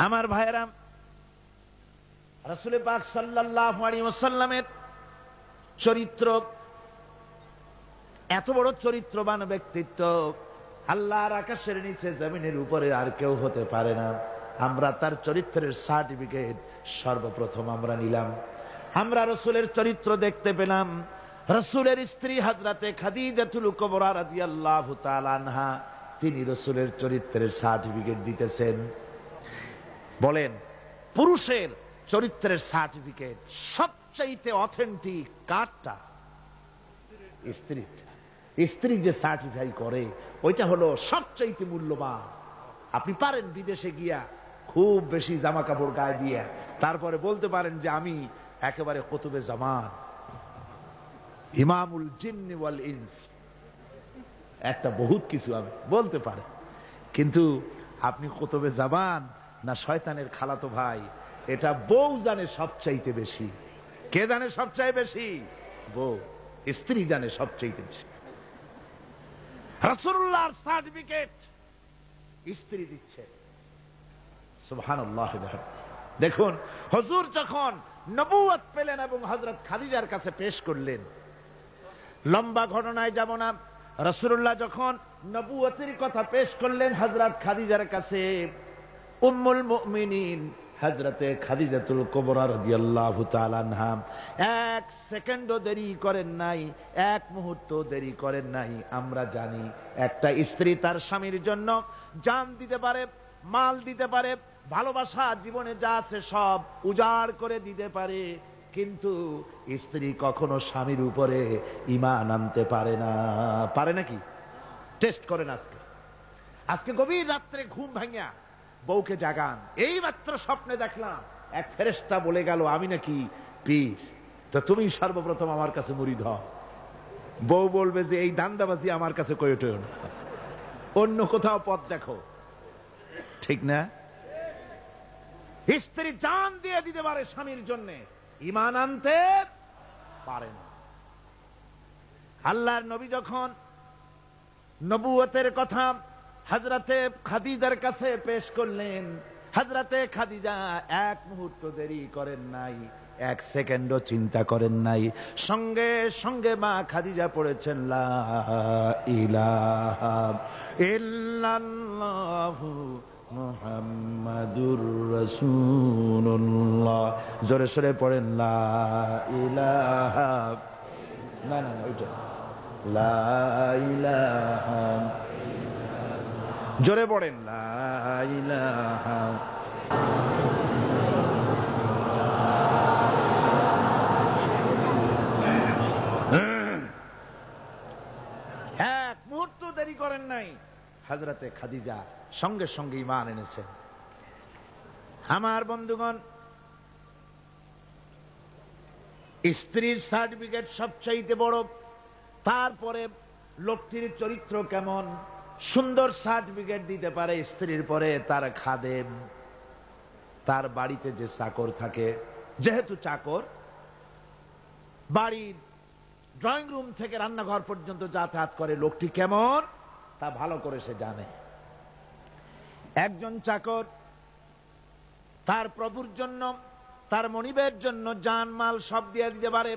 আমার ভাইয়েরা, রাসূল পাক সাল্লাল্লাহু আলাইহি ওয়াসাল্লামের চরিত্র, এত বড় চরিত্রবান ব্যক্তিত্ব আল্লাহর আকাশের নিচে জমিনের উপরে আর কেউ হতে পারে না। আমরা তার চরিত্রের সার্টিফিকেট সর্বপ্রথম আমরা নিলাম। আমরা রাসূলের চরিত্র দেখতে পেলাম। রাসূলের স্ত্রী হযরতে খাদিজাতুল কুবরা রাদিয়াল্লাহু তাআলা আনহা, তিনি রাসূলের চরিত্রের সার্টিফিকেট দিতেছেন। বলেন, পুরুষের চরিত্রের সার্টিফিকেট সবচাইতে অথেন্টিক কারটা? স্ত্রীটা। স্ত্রী যে সার্টিফাই করে ওইটা হলো সবচাইতে মূল্যবান। আপনি পারেন বিদেশে গিয়া খুব বেশি জামা কাপড় গায়ে দিয়ে তারপরে বলতে পারেন যে আমি একেবারে কুতুবে জামান, ইমামুল জিন্নি ওয়াল ইনস, একটা বহুত কিছু আমি বলতে পারে, কিন্তু আপনি কুতুবে জামান না শয়তানের খালাতো ভাই, এটা বউ জানে সবচাইতে বেশি। কে জানে সবচাইতে বেশি? বউ, স্ত্রী জানে সবচাইতে বেশি। রাসূলুল্লাহর সার্টিফিকেট স্ত্রী দিচ্ছে। সুবহানাল্লাহ। দেখুন হুজুর যখন নবুয়ত পেলেন এবং হযরত খাদিজার কাছে পেশ করলেন, লম্বা ঘটনায় যাব না, রাসূলুল্লাহ যখন নবুয়তের কথা পেশ করলেন হযরত খাদিজার কাছে, উম্মুল মুমিনিন হযরতে খাদিজাতুল কুবরা রাদিয়াল্লাহু তাআলা আনহা এক সেকেন্ডও দেরি করেন নাই, এক মুহূর্ত দেরি করেন নাই। আমরা জানি একটা স্ত্রী তার স্বামীর জন্য জান দিতে পারে, মাল দিতে পারে, ভালোবাসা জীবনে যা আছে সব উজাড় করে দিতে পারে, কিন্তু স্ত্রী কখনো স্বামীর উপরে ঈমান আনতে পারে না। পারে নাকি? টেস্ট করেন। আজকে গভীর রাত্রে ঘুম ভাঙিয়া বউকে জাগান, এই মাত্র স্বপ্নে দেখলাম এক ফেরেশতা বলে গেল আমি নাকি পীর, তো তুমি সর্বপ্রথম আমার কাছে মুরিদ হও। বউ বলবে যে এই দান্দাবাজি আমার কাছে কইও না, অন্য কোথাও পথ দেখো। ঠিক না? স্ত্রী জান দিয়ে দিতে পারে স্বামীর জন্য, ঈমান আনতে পারে না। আল্লাহর নবী যখন নবুয়তের কথা হযরতে খাদিজার কাছে পেশ করলেন, হযরতে খাদিজা এক মুহূর্ত দেরি করেন নাই, এক সেকেন্ডও চিন্তা করেন নাই, সঙ্গে সঙ্গে মা খাদিজা পড়েছেন লা ইলাহা ইল্লাল্লাহু মুহাম্মাদুর রাসূলুল্লাহ। জোরে সোরে পড়েন লা ইলাহা, না না ওইটা লা ইলাহা, জোরে পড়েন লা ইলাহা। এক মুহূর্ত দেরি করেন নাই, হযরতে খাদিজা সঙ্গে সঙ্গে ঈমান এনেছেন। আমার বন্ধুগণ, স্ত্রীর সার্টিফিকেট সবচাইতে বড়, তারপরে লোকটির চরিত্র কেমন, সুন্দর সার্টিফিকেট দিতে পারে স্ত্রীর পরে তার খাদেম, তার বাড়িতে যে চাকর থাকে, যেহেতু চাকর বাড়ির ড্রয়িং রুম থেকে রান্নাঘর পর্যন্ত যাতায়াত করে, লোকটি কেমন তা ভালো করে সে জানে। একজন চাকর তার প্রভুর জন্য, তার মনিবের জন্য জান মাল সব দিয়ে দিতে পারে,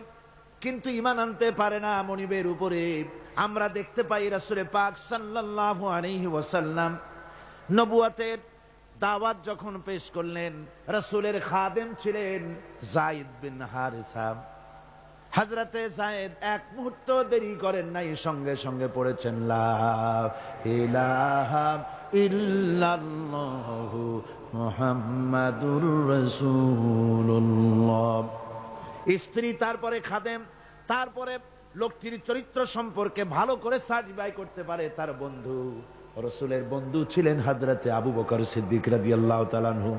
কিন্তু ঈমান আনতে পারে না মনিবের উপরে। আমরা দেখতে পাই রাসূল পাক সাল্লাল্লাহু আলাইহি ওয়াসাল্লাম নবুয়তের দাওয়াত যখন পেশ করলেন, রাসূলের খাদেম ছিলেন যায়েদ বিন হারিসা। হযরতে যায়েদ এক মুহূর্ত দেরি করেন নাই, সঙ্গে সঙ্গে পড়েছেন লা ইলাহা ইল্লাল্লাহু মুহাম্মাদুর রাসূলুল্লাহ। স্ত্রী, তারপরে খাদেম, তারপরে লোকটির চরিত্র সম্পর্কে ভালো করে সার্টিফাই করতে পারে তার বন্ধু। রাসূলের বন্ধু ছিলেন হযরতে আবু বকর সিদ্দিক রাদিয়াল্লাহু তাআলা আনহু।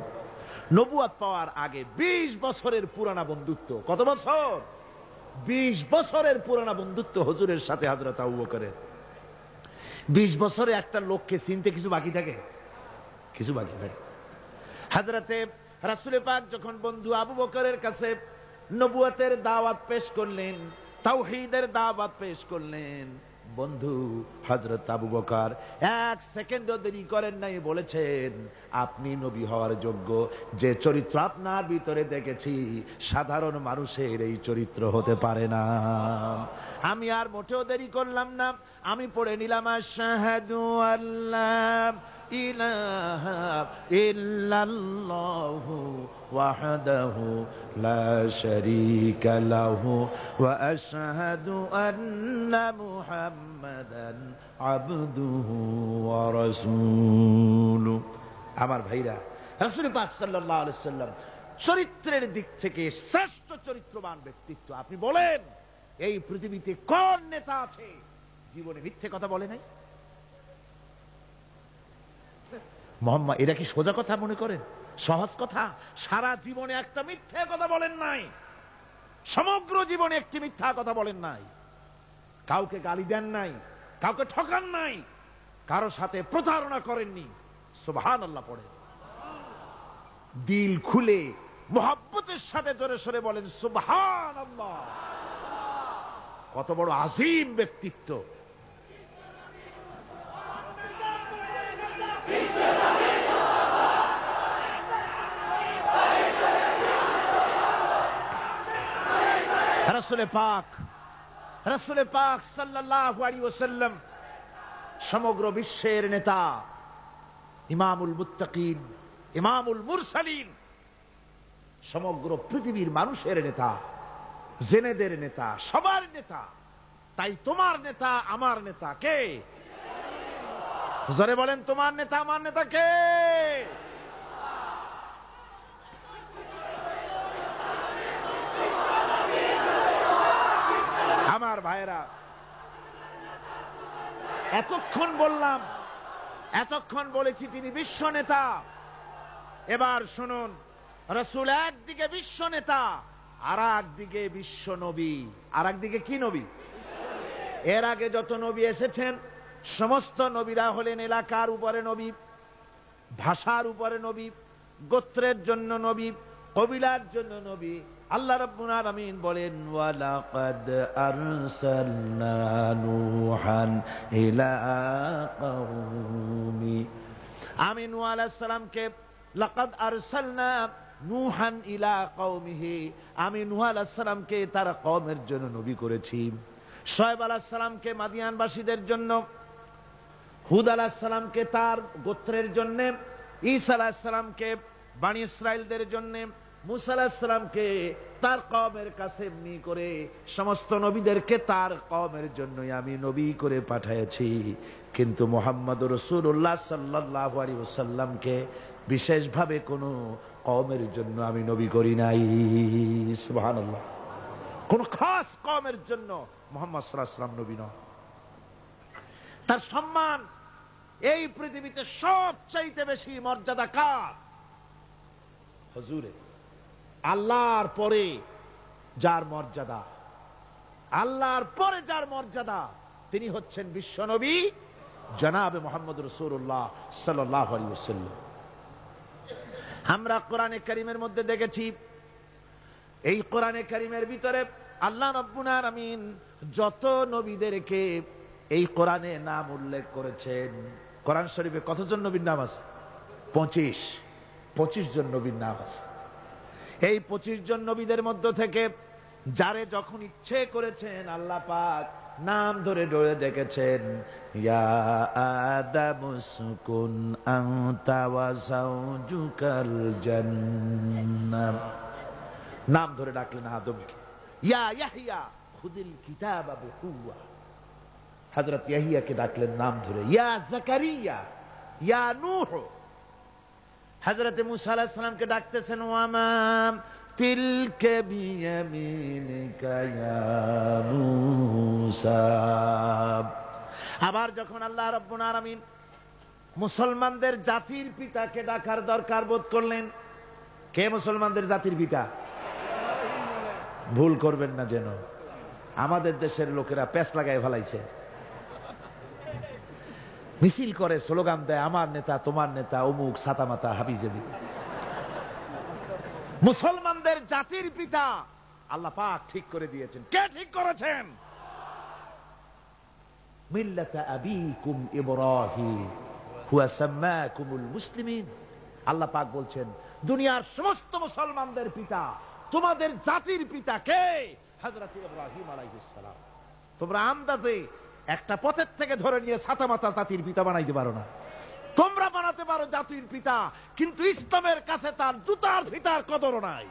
নবুয়ত পাওয়ার আগে 20 বছরের পুরানা বন্ধুত্ব। কত বছর? 20 বছরের পুরানা বন্ধুত্ব হুজুরের সাথে হযরত আবু বকরের। 20 বছরে একটা লোককে চিনতে কিছু বাকি থাকে? কিছু বাকি থাকে। হযরতে রাসূল পাক যখন বন্ধু আবু বকরের কাছে নবুয়তের দাওয়াত পেশ করলেন, তাওহীদের দাওয়াত পেশ করলেন, বন্ধু হযরত আবু বকর এক সেকেন্ডও দেরি করেন নাই, বলেছেন আপনি নবী হওয়ার যোগ্য। যে চরিত্র আপনার ভিতরে দেখেছি সাধারণ মানুষের এই চরিত্র হতে পারে না। আমি আর মোটেও দেরি করলাম না, আমি পড়ে নিলাম আশহাদু আল্লাহ ইলাহা ইল্লাল্লাহু ওয়াহদাহু লা শারীকা লাহু ওয়া আশহাদু আন্না মুহাম্মাদান আবদুহু ওয়া রাসূলুহু। আমার ভাইরা, রাসূল পাক সাল্লাল্লাহু আলাইহি সাল্লাম চরিত্রের দিক থেকে শ্রেষ্ঠ চরিত্রবান ব্যক্তিত্ব। আপনি বলেন এই পৃথিবীতে কোন নেতা আছে জীবনে মিথ্যে কথা বলে নাই? মোহাম্মদ, এটা কি সোজা কথা মনে করেন? সহজ কথা? সারা জীবনে একটা মিথ্যা কথা বলেন নাই, সমগ্র জীবনে একটি মিথ্যা কথা বলেন নাই, কাউকে গালি দেন নাই, কাউকে ঠকান নাই, কারো সাথে প্রতারণা করেননি। সুবহানাল্লাহ পড়ে দিল খুলে মুহাব্বতের সাথে জোরে সরে বলেন সুবহানাল্লাহ। কত বড় আযীম ব্যক্তিত্ব! রাসূলে পাক সাল্লাল্লাহু আলাইহি ওয়াসাল্লাম সমগ্র বিশ্বের নেতা, ইমামুল মুত্তাকিন, ইমামুল মুরসালিন, সমগ্র পৃথিবীর মানুষের নেতা, জেনেদের নেতা, সবার নেতা। তাই তোমার নেতা আমার নেতা কে? জোরে বলেন, তোমার নেতা আমার নেতা কে? আমার ভাইরা, এতক্ষণ বললাম, এতক্ষণ বলেছি তিনি বিশ্ব নেতা। এবার শুনুন, রাসূল একদিকে বিশ্ব নেতা, আর একদিকে বিশ্ব নবী। আর একদিকে কি নবী? এর আগে যত নবী এসেছেন সমস্ত নবীরা হলেন এলাকার উপরে নবী, ভাষার উপরে নবী, গোত্রের জন্য নবী, কবিলার জন্য নবী। আল্লাহ রাব্বুল আলামিন বলেন, ওয়ালাকাদ আরসালনা নূহান ইলা কওমি। আমি নূহ আলাইহিস সালামকে লাকাদ আরসালনা নূহান ইলা কওমিহি, আমি নূহ আলাইহিস সালামকে তার কওমের জন্য নবী করেছি। শুআয়ব আলাইহিস সালামকে মাদিয়ানবাসীদের জন্য, হুদ আলাইহিস সালামকে তার গোত্রের জন্য, ঈসা আলাইহিস সালামকে বনি ইসরাইলদের জন্য, মুসা আলাইহিস সালামকে তার কওমের কাছে এমনি করে সমস্ত নবীদেরকে তার কওমের জন্যই আমি নবী করে পাঠিয়েছি। কিন্তু মুহাম্মদুর রাসূলুল্লাহ সাল্লাল্লাহু আলাইহি ওয়াসাল্লামকে বিশেষভাবে কোন কওমের জন্য আমি নবী করি নাই। সুবহানাল্লাহ। কোন খাস কওমের জন্য মুহাম্মদ সাল্লাল্লাহু আলাইহি ওয়াসাল্লাম নবী নন। তার সম্মান এই পৃথিবীতে সবচাইতে বেশি মর্যাদা কার? হুজুরে। আল্লাহর পরে যার মর্যাদা, আল্লাহর পরে যার মর্যাদা, তিনি হচ্ছেন বিশ্বনবী জনাবে মুহাম্মদ রাসূলুল্লাহ সাল্লাল্লাহু আলাইহি ওয়াসাল্লাম। আমরা কোরআনে কারীমের মধ্যে দেখেছি, এই কোরআনে কারীমের ভিতরে আল্লাহ রাব্বুল আলামিন যত নবীদেরকে এই কোরআনে নাম উল্লেখ করেছেন, কোরআন শরীফে কতজন নবীর নাম আছে? 25 জন নবীর নাম আছে। এই 25 জন নবীদের মধ্য থেকে যারে যখন ইচ্ছে করেছেন আল্লাহ পাক নাম ধরে ধরে ডেকেছেন, ইয়া আদামু সুকুন আনতা ওয়া যাওজুকাল জান্নাহ। নাম ধরে ডাকলেন আদমকে। ইয়া ইয়াহইয়া খুযিল কিতাবা বিকুওয়া, হযরত ইয়াহইয়াকে ডাকলেন নাম ধরে। ইয়া যাকারিয়া, ইয়া নূহ। হযরত মুসা আলাইহিস সালামকে ডাকতেছেন, ওয়ামা তিলকা বিয়ামিনিকা ইয়া মুসা। আবার যখন আল্লাহ রাব্বুল আলামিন মুসলমানদের জাতির পিতাকে ডাকার দরকার বোধ করলেন, কে মুসলমানদের জাতির পিতা? ভুল করবেন না যেন, আমাদের দেশের লোকেরা পেঁচ লাগায় ফেলাইছে, মিছিল করে, স্লোগান দেয়, আমার নেতা তোমার নেতা অমুক সাতামাতা হাবিজাবি। মুসলমানদের জাতির পিতা আল্লাহ পাক ঠিক করে দিয়েছেন। কে ঠিক করেছেন? মিল্লাতা আবিকুম ইব্রাহিম হুয়া সাম্মাকুমুল মুসলিমিন। আল্লাহ পাক বলছেন, দুনিয়ার সমস্ত মুসলমানদের পিতা, তোমাদের জাতির পিতা কে? হযরত ইব্রাহিম আলাইহিস সালাম। তোমরা আমদাতে একটা পথের থেকে ধরে নিয়ে সাতামাতা জাতির পিতা বানাইতে পারো না। তোমরা বানাতে পারো জাতির পিতা, কিন্তু ইসলামের কাছে তার জুতার ফিতার কদর নাই।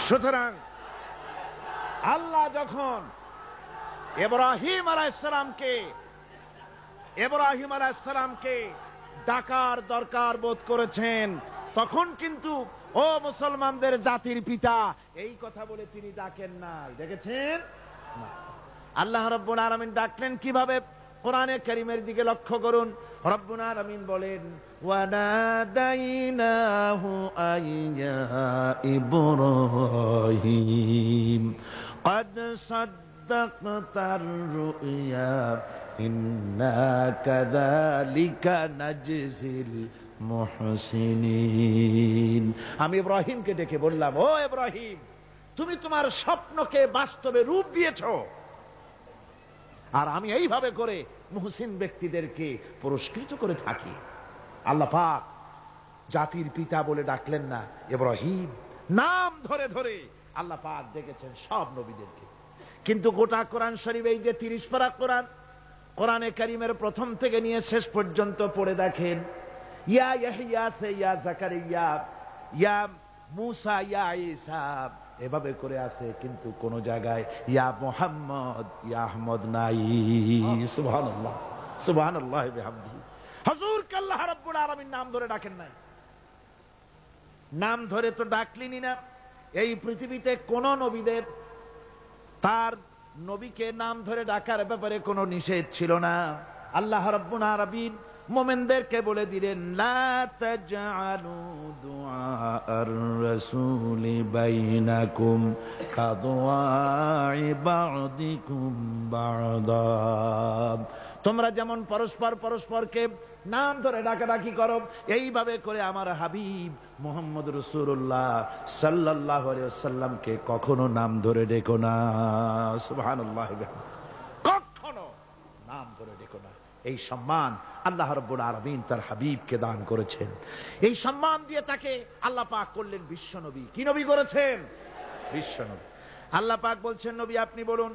সুতরাং আল্লাহ যখন ইব্রাহিম আলাইহিস সালামকে ডাকার দরকার বোধ করেছেন, তখন কিন্তু ও মুসলমানদের জাতির পিতা, এই কথা বলে তিনি ডাকেন নাই, দেখেছেন না। আল্লাহ রাব্বুল আলামিন ডাকলেন কিভাবে? কোরআনে কারীমের দিকে লক্ষ্য করুন। রব্বুল আলামিন বলেন, ওয়ানাদাইনাহু আইয়া ইব্রাহিম قد صدقت الرؤيا إنا كذلك نجزي المحسنين। আমি ইব্রাহিমকে ডেকে বললাম, ও ইব্রাহিম, তুমি তোমার স্বপ্নকে বাস্তবে রূপ দিয়েছো, আর আমি এইভাবে করে মুহসিন ব্যক্তিদেরকে পুরস্কৃত করে থাকি। আল্লাহ পাক জাতির পিতা বলে ডাকলেন না, ইব্রাহিম নাম ধরে ধরে আল্লাহ পাক ডেকেছেন সব নবীদেরকে। কিন্তু গোটা কোরআন শরীফ, এই যে 30 পারা কোরআন, কোরআনে কারীমের প্রথম থেকে নিয়ে শেষ পর্যন্ত পড়ে দেখেন, ইয়া ইয়াহইয়া সে ইয়া জাকারিয়া, ইয়া মুসা, ইয়া ঈসা, এভাবে করে আছে, কিন্তু কোন জায়গায় ইয়া মুহাম্মদ, ইয়া আহমদ নাই। সুবহানাল্লাহ, সুবহানাল্লাহ বিহামদিহি। হুজুরকে আল্লাহ রাব্বুল আলামিন নাম ধরে ডাকেন নাই। নাম ধরে তো ডাকলেনই না। এই পৃথিবীতে কোন নবীদের তার নবীকে নাম ধরে ডাকার ব্যাপারে কোনো নিষেধ ছিল না। আল্লাহ রাব্বুল আলামিন মুমিনদেরকে বলে দিলেন, লা তাজআলু দুআআর রাসূলি বাইনাকুম কাদুআই বা'দিকুম বা'দা। তোমরা যেমন পরস্পর পরস্পরকে নাম ধরে ডাকাডাকি করো, এইভাবে করে আমার হাবিব মুহাম্মদ রাসূলুল্লাহ সাল্লাল্লাহু আলাইহি ওয়াসাল্লামকে কখনো নাম ধরে ডেকো না। সুবহানাল্লাহ, কখনো নাম ধরে ডেকো না। এই সম্মান আল্লাহ রাব্বুল আলামিন তার হাবিবকে দান করেছেন। এই সম্মান দিয়ে তাকে আল্লাহ পাক করলেন বিশ্বনবী। কি নবী করেছেন? বিশ্বনবী। আল্লাহ পাক বলছেন, নবী আপনি বলুন,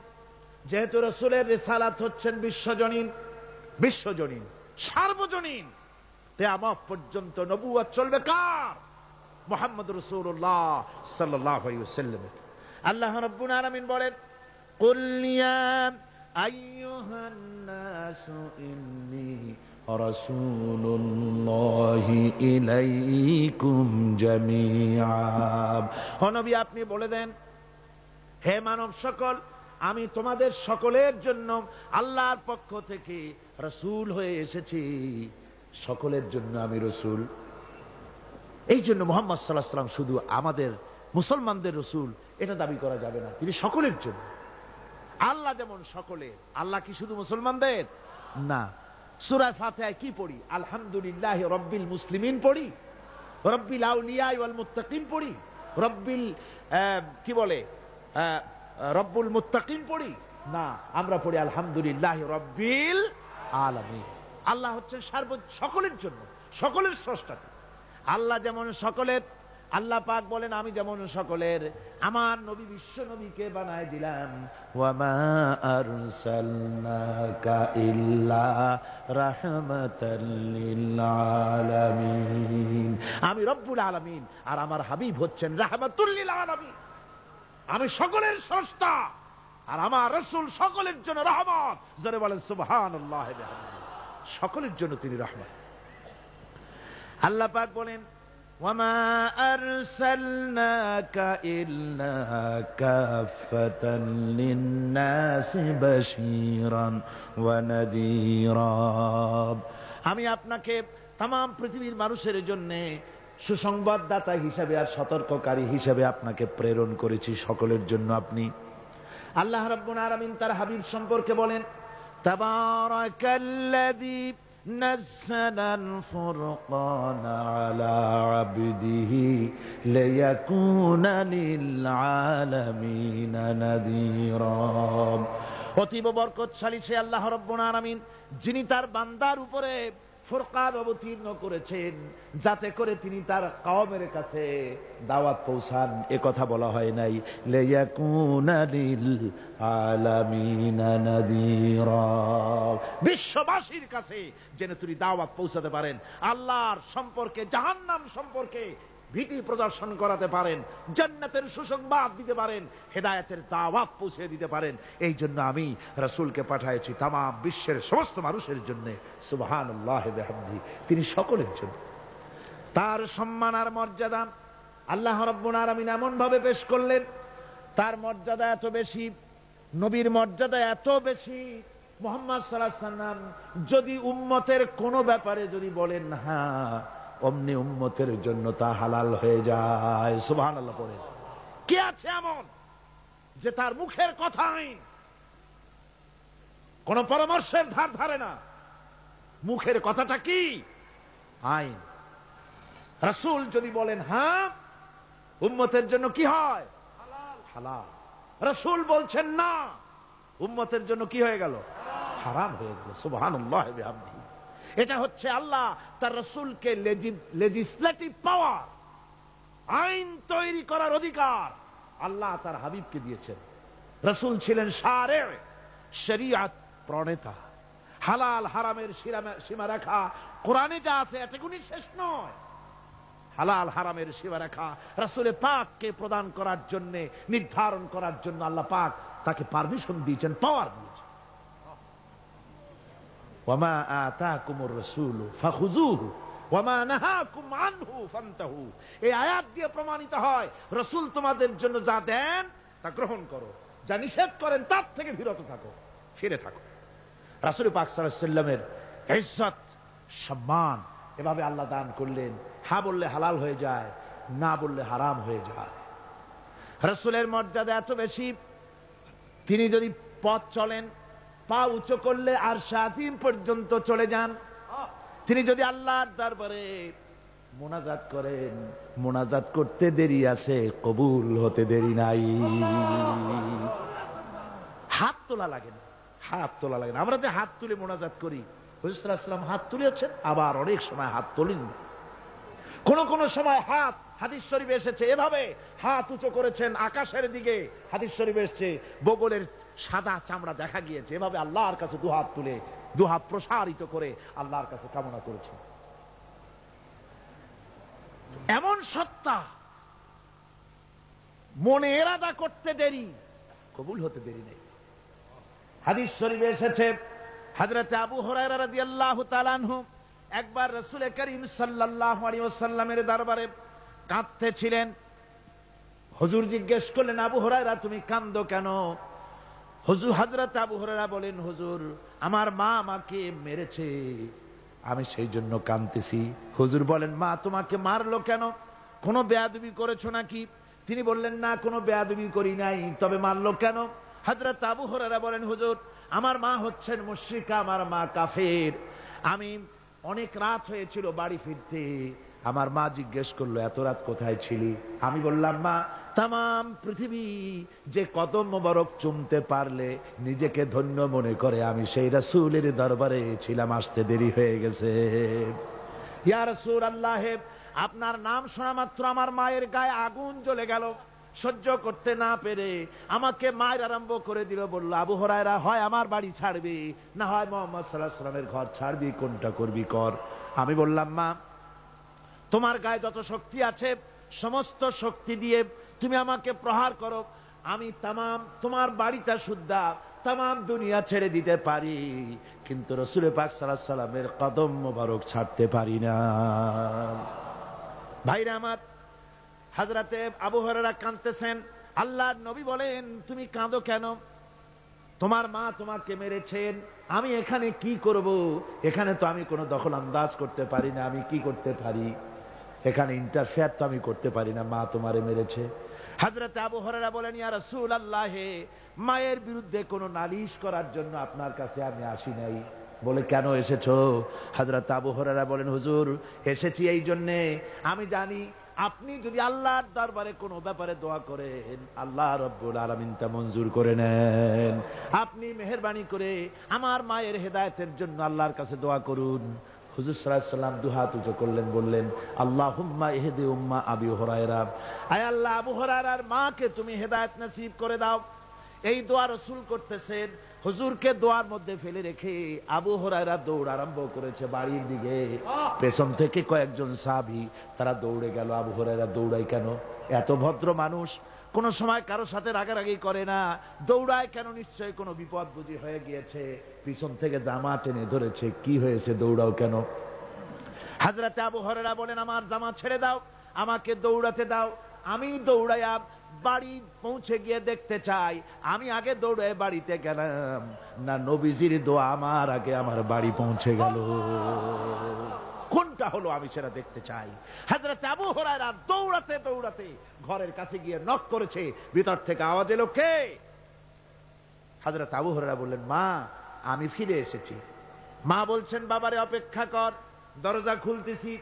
যেহেতু রাসূলের রিসালাত হচ্ছেন বিশ্বজনীন, বিশ্বজনীন, সার্বজনীন, কিয়ামত পর্যন্ত নবুয়ত চলবে কার? মুহাম্মদ রাসূলুল্লাহ সাল্লাল্লাহু আলাইহি ওয়াসাল্লাম। আল্লাহ রাব্বুল আলামিন বলেন, কুল ইয়া আইয়ুহান নাসু ইন্নী রাসূলুল্লাহি ইলাইকুম জামিআ। ও নবী আপনি বলে দেন, হে মানব সকল, আমি তোমাদের সকলের জন্য আল্লাহর পক্ষ থেকে রাসূল হয়ে এসেছি। সকলের জন্য আমি রাসূল। এই জন্য মুহাম্মদ সাল্লাল্লাহু আলাইহি ওয়াসাল্লাম শুধু আমাদের মুসলমানদের রাসূল এটা দাবি করা যাবে না, তিনি সকলের জন্য। আল্লাহ যেমন সকলের, আল্লাহ কি শুধু মুসলমানদের না। সূরা ফাতিহায় কি পড়ি? আলহামদুলিল্লাহি রাব্বিল মুসলিমিন পড়ি, রাব্বিল আউলিয়া ওয়াল মুত্তাকিন পড়ি, রাব্বিল কি বলে রব্বুল মুত্তাকিন পড়ি না, আমরা পড়ি আলহামদুলিল্লাহি রাব্বিল আলামিন। আল্লাহ হচ্ছেন সকলের জন্য, সকলের স্রষ্টা। আল্লাহ যেমন সকলের, আল্লাহ পাক বলেন আমি যেমন সকলের, আমার নবী বিশ্ব নবীকে বানায় দিলাম। ওয়ামা আরসালনাকা ইল্লা রাহমাতাল লিল আলামিন। আমি রব্বুল আলামিন, আর আমার হাবিব হচ্ছেন রাহমাতুল লিল আলামিন। আমি সকলের স্রষ্টা, আর আমার রাসূল সকলের জন্য রহমত। জোরে বলেন সুবহানাল্লাহ। সকলের জন্য তিনি রহমত। আল্লাহ পাক বলেন, ওয়ামা আরসালনাকা ইল্লা কাফাতান লিন-নাসি বাশীরান ওয়া নাযীরা। আমি আপনাকে तमाम পৃথিবীর মানুষের জন্য সুসংবাদদাতা হিসেবে আর সতর্ককারী হিসেবে আপনাকে প্রেরণ করেছি, সকলের জন্য আপনি। আল্লাহ রাব্বুল আলামিন তার হাবিব সম্পর্কে বলেন, তাবারাকাল্লাযী নাযালাল ফুরকানা আলা আবদিহি লিয়াকুনা লিল আলামিনা নাযীরা। অতীব বরকতশালী সে আল্লাহ রাব্বুল আলামিন, যিনি তার বান্দার উপরে ফুরকান অবতীর্ণ করেছেন, যাতে করে তিনি তার কওমের কাছে দাওয়াত পৌঁছান। এ কথা বলা হয় নাই, লিয়াকুনা লিল আলামিনা নাযীরা, বিশ্ববাসীর কাছে যেন তিনি দাওয়াত পৌঁছাতে পারেন, আল্লাহর সম্পর্কে, জাহান্নাম সম্পর্কে ভীতি প্রদর্শন করাতে পারেন, জান্নাতের সুসংবাদ দিতে পারেন, হেদায়েতের দাওয়াত পৌঁছে দিতে পারেন। এই জন্য আমি রাসূলকে পাঠিয়েছি তামাম বিশ্বের সমস্ত মানুষের জন্য। সুবহানাল্লাহি ওয়া বিহামদিহি, তিনি সকলের জন্য। তার সম্মান আর মর্যাদা আল্লাহ রাব্বুল আলামিন এমন ভাবে পেশ করলেন, তার মর্যাদা এত বেশি, নবীর মর্যাদা এত বেশি, মুহাম্মদ সাল্লাল্লাহু আলাইহি ওয়াসাল্লাম যদি উম্মতের কোনো ব্যাপারে যদি বলেন হ্যাঁ, অমনি উম্মতের জন্য তা হালাল হয়ে যায়। সুবহানাল্লাহ পড়েন। কে আছে এমন যে তার মুখের কথা আইন, কোন পরামর্শের ধার ধারে না, মুখের কথাটা কি আইন। রাসূল যদি বলেন হ্যাঁ, উম্মতের জন্য কি হয়? হালাল। রাসূল বলছেন না, উম্মতের জন্য কি হয়ে গেল? হারাম হয়ে গেল। সুবহানাল্লাহ বিহামদিহি। এটা হচ্ছে আল্লাহ তার রাসূলকে লেজিসলেটিভ পাওয়ার, আইন তৈরি করার অধিকার আল্লাহ তার হাবিবকে দিয়েছেন। রাসূল ছিলেন শারে, শরীয়ত প্রণেতা। হালাল হারামের সীমারেখা কোরআনে যা আছে এটুকুনি শেষ নয়। হালাল হারামের সীমারেখা রাসূল পাককে প্রদান করার জন্য, নির্ধারণ করার জন্য আল্লাহ পাক তাকে পারমিশন দিয়েছেন, পাওয়ার দিয়েছেন। ওয়ামা আতাকুমুর রাসূলু ফাখুযুহু ওয়ামা নাহাকুম আনহু ফান্তাহু। এই আয়াত দিয়ে প্রমাণিত হয় রাসূল তোমাদের জন্য যা দেন তা গ্রহণ করো, যা নিষেধ করেন তার থেকে বিরত থাকো, ফিরে থাকো। রাসূল পাক সাল্লাল্লাহু আলাইহি ওয়াসাল্লামের ইজ্জত সম্মান এভাবে আল্লাহ দান করলেন। হ্যাঁ বললে হালাল হয়ে যায়, না বললে হারাম হয়ে যায়। রাসূলের মর্যাদা এত বেশি, তিনি যদি পথ চলেন, পা উঁচু করলে আরশে আজিম পর্যন্ত চলে যান। তিনি যদি আল্লাহর দরবারে মোনাজাত করেন, মোনাজাত করতে দেরি আছে, কবুল হতে দেরি নাই। হাত তোলা লাগে না, হাত তোলা লাগে না। আমরা যে হাত তুলে মোনাজাত করি, হুজুর সাল্লাল্লাহু আলাইহি ওয়াসাল্লাম হাত তুলেছেন, আবার অনেক সময় হাত তোলেন। কোন কোন সময় হাত, হাদিস শরীফে এসেছে এভাবে হাত উঁচু করেছেন আকাশের দিকে, হাদিস শরীফে এসেছে বগলের সাদা চামড়া দেখা গিয়েছে, এভাবে আল্লাহর কাছে দুহাত তুলে, দুহাত প্রসারিত করে আল্লাহর কাছে কামনা করেছেন। এমন সত্তা, মনে এরাদা করতে দেরি, কবুল হতে দেরি নেই। হাদিস শরীফে এসেছে হযরত আবু হুরায়রা রাদিয়াল্লাহু তাআলা আনহু একবার রাসূল করিম সাল্লাল্লাহু আলাইহি ওয়াসাল্লামের দরবারে কাঁদতেছিলেন। হুজুর জিজ্ঞেস করলেন, আবু হুরায়রা তুমি কাঁদো কেন? হুজুর হযরত আবু হুরায়রা বলেন, হুজুর আমার মা আমাকে মেরেছে, আমি সেই জন্য কাঁদতেছি। হুজুর বলেন, মা তোমাকে মারলো কেন? কোনো বেয়াদবি করেছো নাকি? তিনি বললেন, না কোনো বেয়াদবি করি নাই, তবে মারলো কেন? হযরত আবু হুরায়রা বলেন, হুজুর আমার মা হচ্ছেন মুশরিকা, আমার মা কাফের। আমি অনেক রাত হয়েছিল বাড়ি ফিরতে, আমার মা জিজ্ঞেস করলো এত রাত কোথায় ছিলি? আমি বললাম, মা তাম পৃথিবী যে কদম মোবারক চুমতে পারলে নিজেকে ধন্য মনে করে, আমি সেই রাসূলের দরবারে ছিলাম, আসতে দেরি হয়ে গেছে। ইয়া রাসূলুল্লাহ, আপনার নাম শোনা মাত্র আমার মায়ের গায়ে আগুন জ্বলে গেল। সহ্য করতে না পেরে আমাকে মায়ের আরম্ভ করে দিল। বলল, আবু হুরায়রা হয় আমার বাড়ি ছাড়বি, না হয় মুহাম্মদ সাল্লাল্লাহু আলাইহি ওয়াসাল্লামের ঘর ছাড়বি, কোনটা করবি কর। আমি বললাম, মা তোমার গায়ে যত শক্তি আছে সমস্ত শক্তি দিয়ে তুমি আমাকে প্রহার করো, আমি তামাম তোমার বাড়িটা সুদ্ধা তামাম দুনিয়া ছেড়ে দিতে পারি, কিন্তু রাসূল পাক সাল্লাল্লাহু আলাইহি ওয়াসাল্লামের কদম মোবারক ছাড়তে পারি না। ভাইরা আমার, হযরতে আবু হুরায়রা কাঁদতেছেন। আল্লাহর নবী বলেন, তুমি কাঁদো কেন? তোমার মা তোমাকে মেরেছেন, আমি এখানে কি করব? এখানে তো আমি কোনো দখল আন্দাজ করতে পারি না, আমি কি করতে পারি? এখানে ইন্টারফেয়ার তো আমি করতে পারি না, মা তোমারে মেরেছে। হযরতে আবু হুরায়রা বলেন, ইয়া রাসূলুল্লাহ, মায়ের বিরুদ্ধে কোনো নালিশ করার জন্য আপনার কাছে আমি আসি নাই। বলে, কেন এসেছো? হযরত আবু হুরায়রা বলেন, হুজুর এসেছি এই জন্যে, আমি জানি আপনি যদি আল্লাহর দরবারে কোনো ব্যাপারে দোয়া করেন, আল্লাহ রাব্বুল আলামিন তা মঞ্জুর করে নেন। আপনি মেহেরবানি করে আমার মায়ের হেদায়েতের জন্য আল্লাহর কাছে দোয়া করুন। হুজুর সাল্লাল্লাহু আলাইহি ওয়াসাল্লাম দুহাত উঁচু করলেন, বললেন, আল্লাহুম্মা ইহদি উম্মা আবি হুরায়রা, আয় আল্লাহ আবু হুরায়রার মাকে তুমি হেদায়েত নসিব করে দাও। এই দোয়া রাসূল করতেছেন। হুজুরকে দোয়ার মধ্যে ফেলে রেখে আবু হুরায়রা দৌড় আরম্ভ করেছে বাড়ির দিকে। পেছন থেকে কয়েকজন সাহাবী তারা দৌড়ে গেল। আবু হুরায়রা দৌড়ায় কেন? এত ভদ্র মানুষ, কোন সময় কারো সাথে রাগারাগি করে না, দৌড়ায় কেন? নিশ্চয়ই কোনো বিপদ বুঝি হয়ে গিয়েছে, পিছন থেকে জামা টেনে ধরেছে, কি হয়েছে, দৌড়াও কেন? হযরতে আবু হুরায়রা বলেন, আমার জামা ছেড়ে দাও, আমাকে দৌড়াতে দাও, আমি দৌড়াইয়া বাড়ি পৌঁছে গিয়ে দেখতে চাই আমি আগে দৌড়ে বাড়িতে গেলাম না নবীজির দোয়া আমার আগে আমার বাড়ি পৌঁছে গেল। কোনটা হলো আমি সেটা দেখতে চাই। হযরত আবু হুরায়রা দৌড়াতে দৌড়াতে ঘরের কাছে গিয়ে নক করেছে, ভিতর থেকে আওয়াজ এলো, কে? হযরত আবু হুরায়রা বললেন, মা আমি ফিরে এসেছি। মা বলছেন, বাবারে অপেক্ষা কর, দরজা খুলতেছি।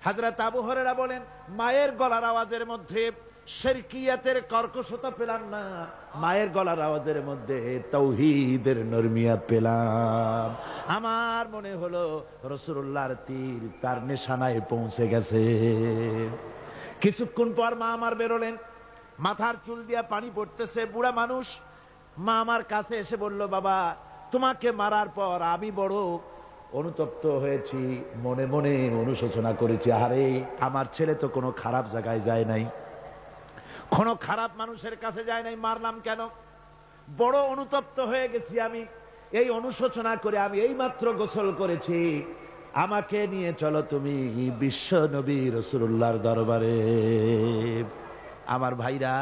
হযরত আবু হুরায়রা বলেন, মায়ের গলার আওয়াজের মধ্যে শিরকিয়াতের কর্কশতা পেলাম না, মায়ের গলার আওয়াজের মধ্যে তাওহীদের নরমিয়াত পেলাম। আমার মনে হলো রাসূলুল্লাহর তীর তার নিশানায় পৌঁছে গেছে। কিছুক্ষণ পর মা আমার বেরোলেন, মাথার চুল দিয়া পানি পড়তেছে, বুড়া মানুষ। মা আমার কাছে এসে বলল, বাবা তোমাকে মারার পর আমি বড় অনুতপ্ত হয়েছি, মনে মনে অনুশোচনা করেছি, আরে আমার ছেলে তো কোনো খারাপ জায়গায় যায় নাই, কোন খারাপ মানুষের কাছে যায় নাই, মারলাম কেন? বড় অনুতপ্ত হয়ে গেছি আমি। এই অনুশোচনা করে আমি এই মাত্র গোসল করেছি, আমাকে নিয়ে চলো তুমি বিশ্ব নবী রাসূলুল্লাহর দরবারে। আমার ভাইরা,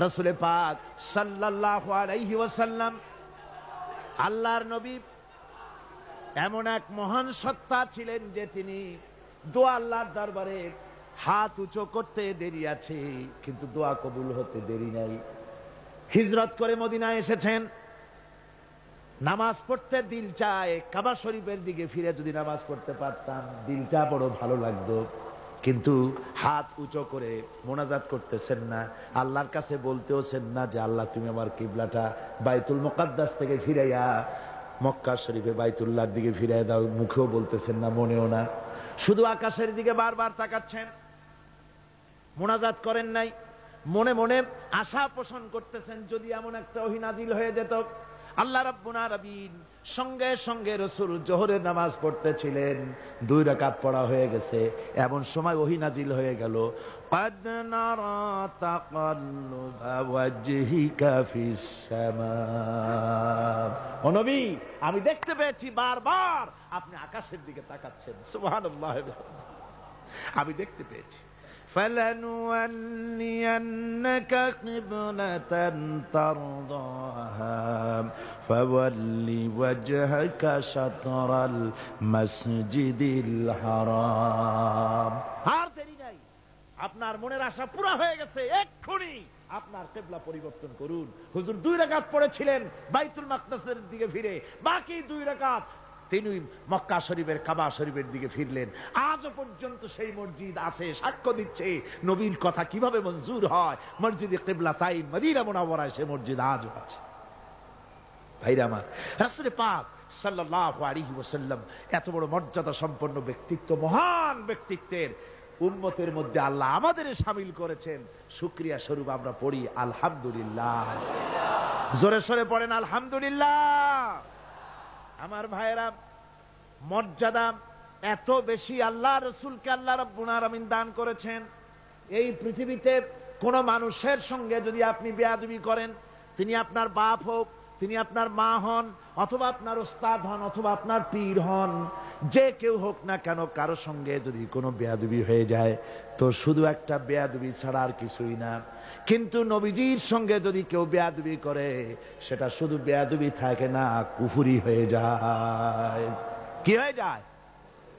রাসূল পাক সাল্লাল্লাহু আলাইহি ওয়াসাল্লাম আল্লাহর নবী এমন এক মহান সত্তা ছিলেন যে তিনি দোয়া আল্লাহর দরবারে হাত উঁচু করতে দেরি আছে, কিন্তু দোয়া কবুল হতে দেরি নাই। হিজরত করে মদিনায় এসেছেন, নামাজ পড়তে দিল চায়, কাবা শরীফের দিকে ফিরে যদি নামাজ পড়তে পারতাম দিলটা বড় ভালো লাগতো, কিন্তু হাত উঁচু করে মোনাজাত করতেছেন না, আল্লাহর কাছে বলতেওছেন না যে আল্লাহ তুমি আমার কিবলাটা বাইতুল মুকাদ্দাস থেকে ফিরাইয়া মক্কা শরীফে বাইতুল্লাহর দিকে ফিরাইয়া দাও, মুখেও বলতেছেন না, মনেও না, শুধু আকাশের দিকে বারবার তাকাচ্ছেন, মোনাজাত করেন নাই। মনে মনে আশা পোষণ করতেছেন যদি এমন একটা ওহী নাজিল হয়ে যেত। আল্লাহ রাব্বুল আলামিন সঙ্গে সঙ্গে রাসূল জোহরের নামাজ পড়তেছিলেন, 2 রাকাত পড়া হয়ে গেছে, এমন সময় ওহী নাজিল হয়ে গেল, قد نرى تقلب وجهك في السماء। ও নবী, আমি দেখতে পেয়েছি বারবার আপনি আকাশের দিকে তাকাচ্ছেন, সুবহানাল্লাহ, আমি দেখতে পেয়েছি। فلنولينك قبلة ترضاها فول وجهك شطر المسجد الحرام। আর দেরি নাই, আপনার মনের আশা পুরা হয়ে গেছে, এক্ষুনি আপনার কিবলা পরিবর্তন করুন। হুজুর 2 রাকাত পড়েছিলেন বাইতুল মাকদাসের দিকে ফিরে, বাকি 2 রাকাত তিনি মক্কা শরীফের কাবা শরীফের দিকে ফিরলেন। আজও পর্যন্ত সেই মসজিদ আছে, সাক্ষ্য দিচ্ছে নবীর কথা কিভাবে মঞ্জুর হয়। মসজিদে কিবলাতাইন মদিনা মুনাওয়ারায় সে মসজিদ আজও আছে। ভাইরা আমার, রাসূল পাক সাল্লাল্লাহু আলাইহি ওয়াসাল্লাম এত বড় মর্যাদা সম্পন্ন ব্যক্তিত্ব, মহান ব্যক্তিত্বের উম্মতের মধ্যে আল্লাহ আমাদের শামিল করেছেন। শুকরিয়া স্বরূপ আমরা পড়ি আলহামদুলিল্লাহ। জোরে সোরে পড়েন আলহামদুলিল্লাহ। আমার ভাইয়েরা, মর্যাদা এত বেশি আল্লাহ রাসূলকে আল্লাহ রাব্বুল আলামিন দান করেছেন। এই পৃথিবীতে কোন মানুষের সঙ্গে যদি আপনি বেয়াদবি করেন, তিনি আপনার বাপ হোক, তিনি আপনার মা হন, অথবা আপনার ওস্তাদ হন, অথবা আপনার পীর হন, যে কেউ হোক না কেন, কারো সঙ্গে যদি কোনো বেয়াদবি হয়ে যায় তো শুধু একটা বেয়াদবি ছাড়া আর কিছুই না। কিন্তু নবীজির সঙ্গে যদি কেউ বেয়াদবি করে সেটা শুধু বেয়াদবি থাকে না, কুফরি হয়ে যায়। কি হয়ে যায়?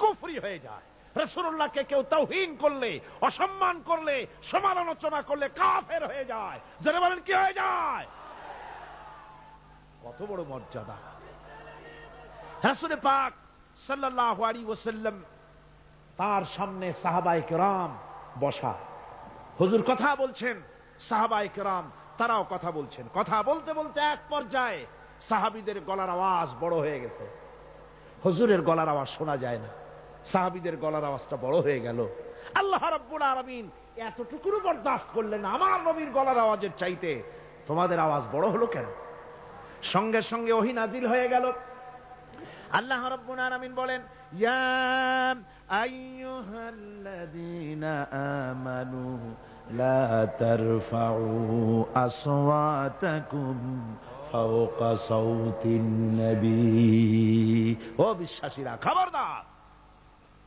কুফরি হয়ে যায়। রাসূলুল্লাহকে কেউ তাওহীন করলে, অসম্মান করলে, সমালোচনা করলে কাফের হয়ে যায়। যারা বলেন কি হয়ে যায়? কত বড় মর্যাদা। রাসূল পাক সাল্লাল্লাহু আলাইহি ওয়াসাল্লাম, তার সামনে সাহাবায়ে কেরাম বসা, হুজুর কথা বলছেন, সাহাবায়ে কেরাম তারাও কথা বলছেন। কথা বলতে বলতে এক পর্যায়ে সাহাবীদের গলার আওয়াজ বড় হয়ে গেছে, হুজুরের গলার আওয়াজ শোনা যায় না, সাহাবীদের গলার আওয়াজটা বড় হয়ে গেল। আল্লাহ রাব্বুল আলামিন এতটুকু বরদাস্ত করলেন, আমার নবীর গলার আওয়াজের চাইতে তোমাদের আওয়াজ বড় হলো কেন? সঙ্গে সঙ্গে ওহী নাজিল হয়ে গেল। আল্লাহ রাব্বুল আলামিন বলেন, ইয়া আইয়ুহাল্লাযীনা আমানু লা তারফাউ আসওয়াতাকুম ফাওকা সাওতিন নবী। ও বিশ্বাসীরা, খবরদার,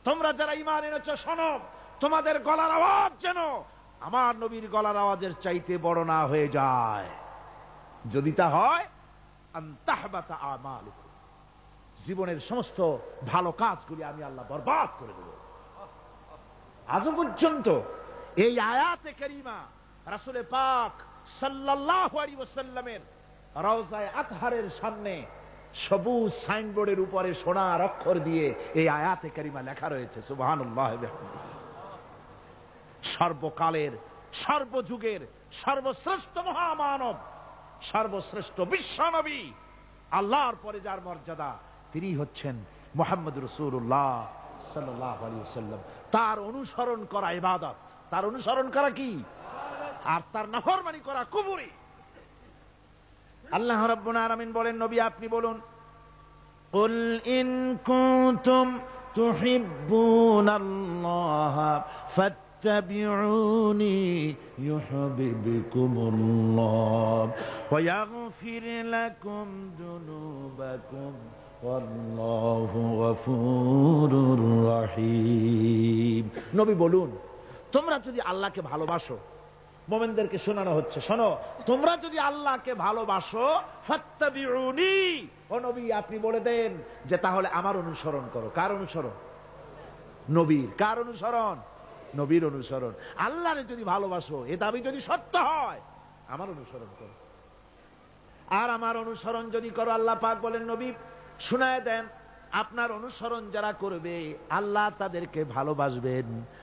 তোমরা যারা ঈমান এনেছো শোনো, তোমাদের গলার আওয়াজ যেন আমার নবীর গলার আওয়াজের চাইতে বড় না হয়ে যায়। যদি তা হয়, আনতাহবাতা আমালুকুম, জীবনের সমস্ত ভালো কাজগুলি আমি আল্লাহ বরবাদ করে দেব। আজ পর্যন্ত এই আয়াতে কারিমা রাসূলে পাক সাল্লাল্লাহু আলাইহি ওয়াসাল্লামের রওজায়ে আতহারের সামনে সবুজ সাইনবোর্ডের উপরে সোনার অক্ষর দিয়ে এই আয়াতে কারিমা লেখা রয়েছে, সুবহানাল্লাহ ওয়া বিহামদিহি। সর্বকালের, সর্বযুগের সর্বশ্রেষ্ঠ মহামানব, সর্বশ্রেষ্ঠ বিশ্বনবী, আল্লাহর পরে যার মর্যাদা, তিনি হচ্ছেন মুহাম্মদ রাসূলুল্লাহ সাল্লাল্লাহু আলাইহি ওয়াসাল্লাম। তার অনুসরণ করা ইবাদত, তার অনুসরণ করা কি? আর তার নাফরমানি করা কুফরি। আল্লাহ রাব্বুল আলামিন বলেন, নবী আপনি বলুন, কুল ইন কুনতুম তুহিব্বুনাল্লাহ ফাত্তাবিউনি ইউহিব্বুকুমুল্লাহ ওয়া ইয়াগফির লাকুম যুনুবাকুম ওয়াল্লাহু গফুরুর রহিম। নবী বলুন, তোমরা যদি আল্লাহকে ভালোবাসো, মুমিনদেরকে শোনানো হচ্ছে, শোনো, তোমরা যদি আল্লাহকে ভালোবাসো, ফাত্তাবিউনি, ও নবী আপনি বলে দেন যে তাহলে আমার অনুসরণ করো। কার অনুসরণ? নবীর। কার অনুসরণ? নবীর অনুসরণ। আল্লাহরে যদি ভালোবাসো, এ দাবি যদি সত্য হয়, আমার অনুসরণ করো। আর আমার অনুসরণ যদি করো, আল্লাহ পাক বলেন, নবী শুনায় দেন, আপনার অনুসরণ যারা করবে আল্লাহ তাদেরকে ভালোবাসবেন।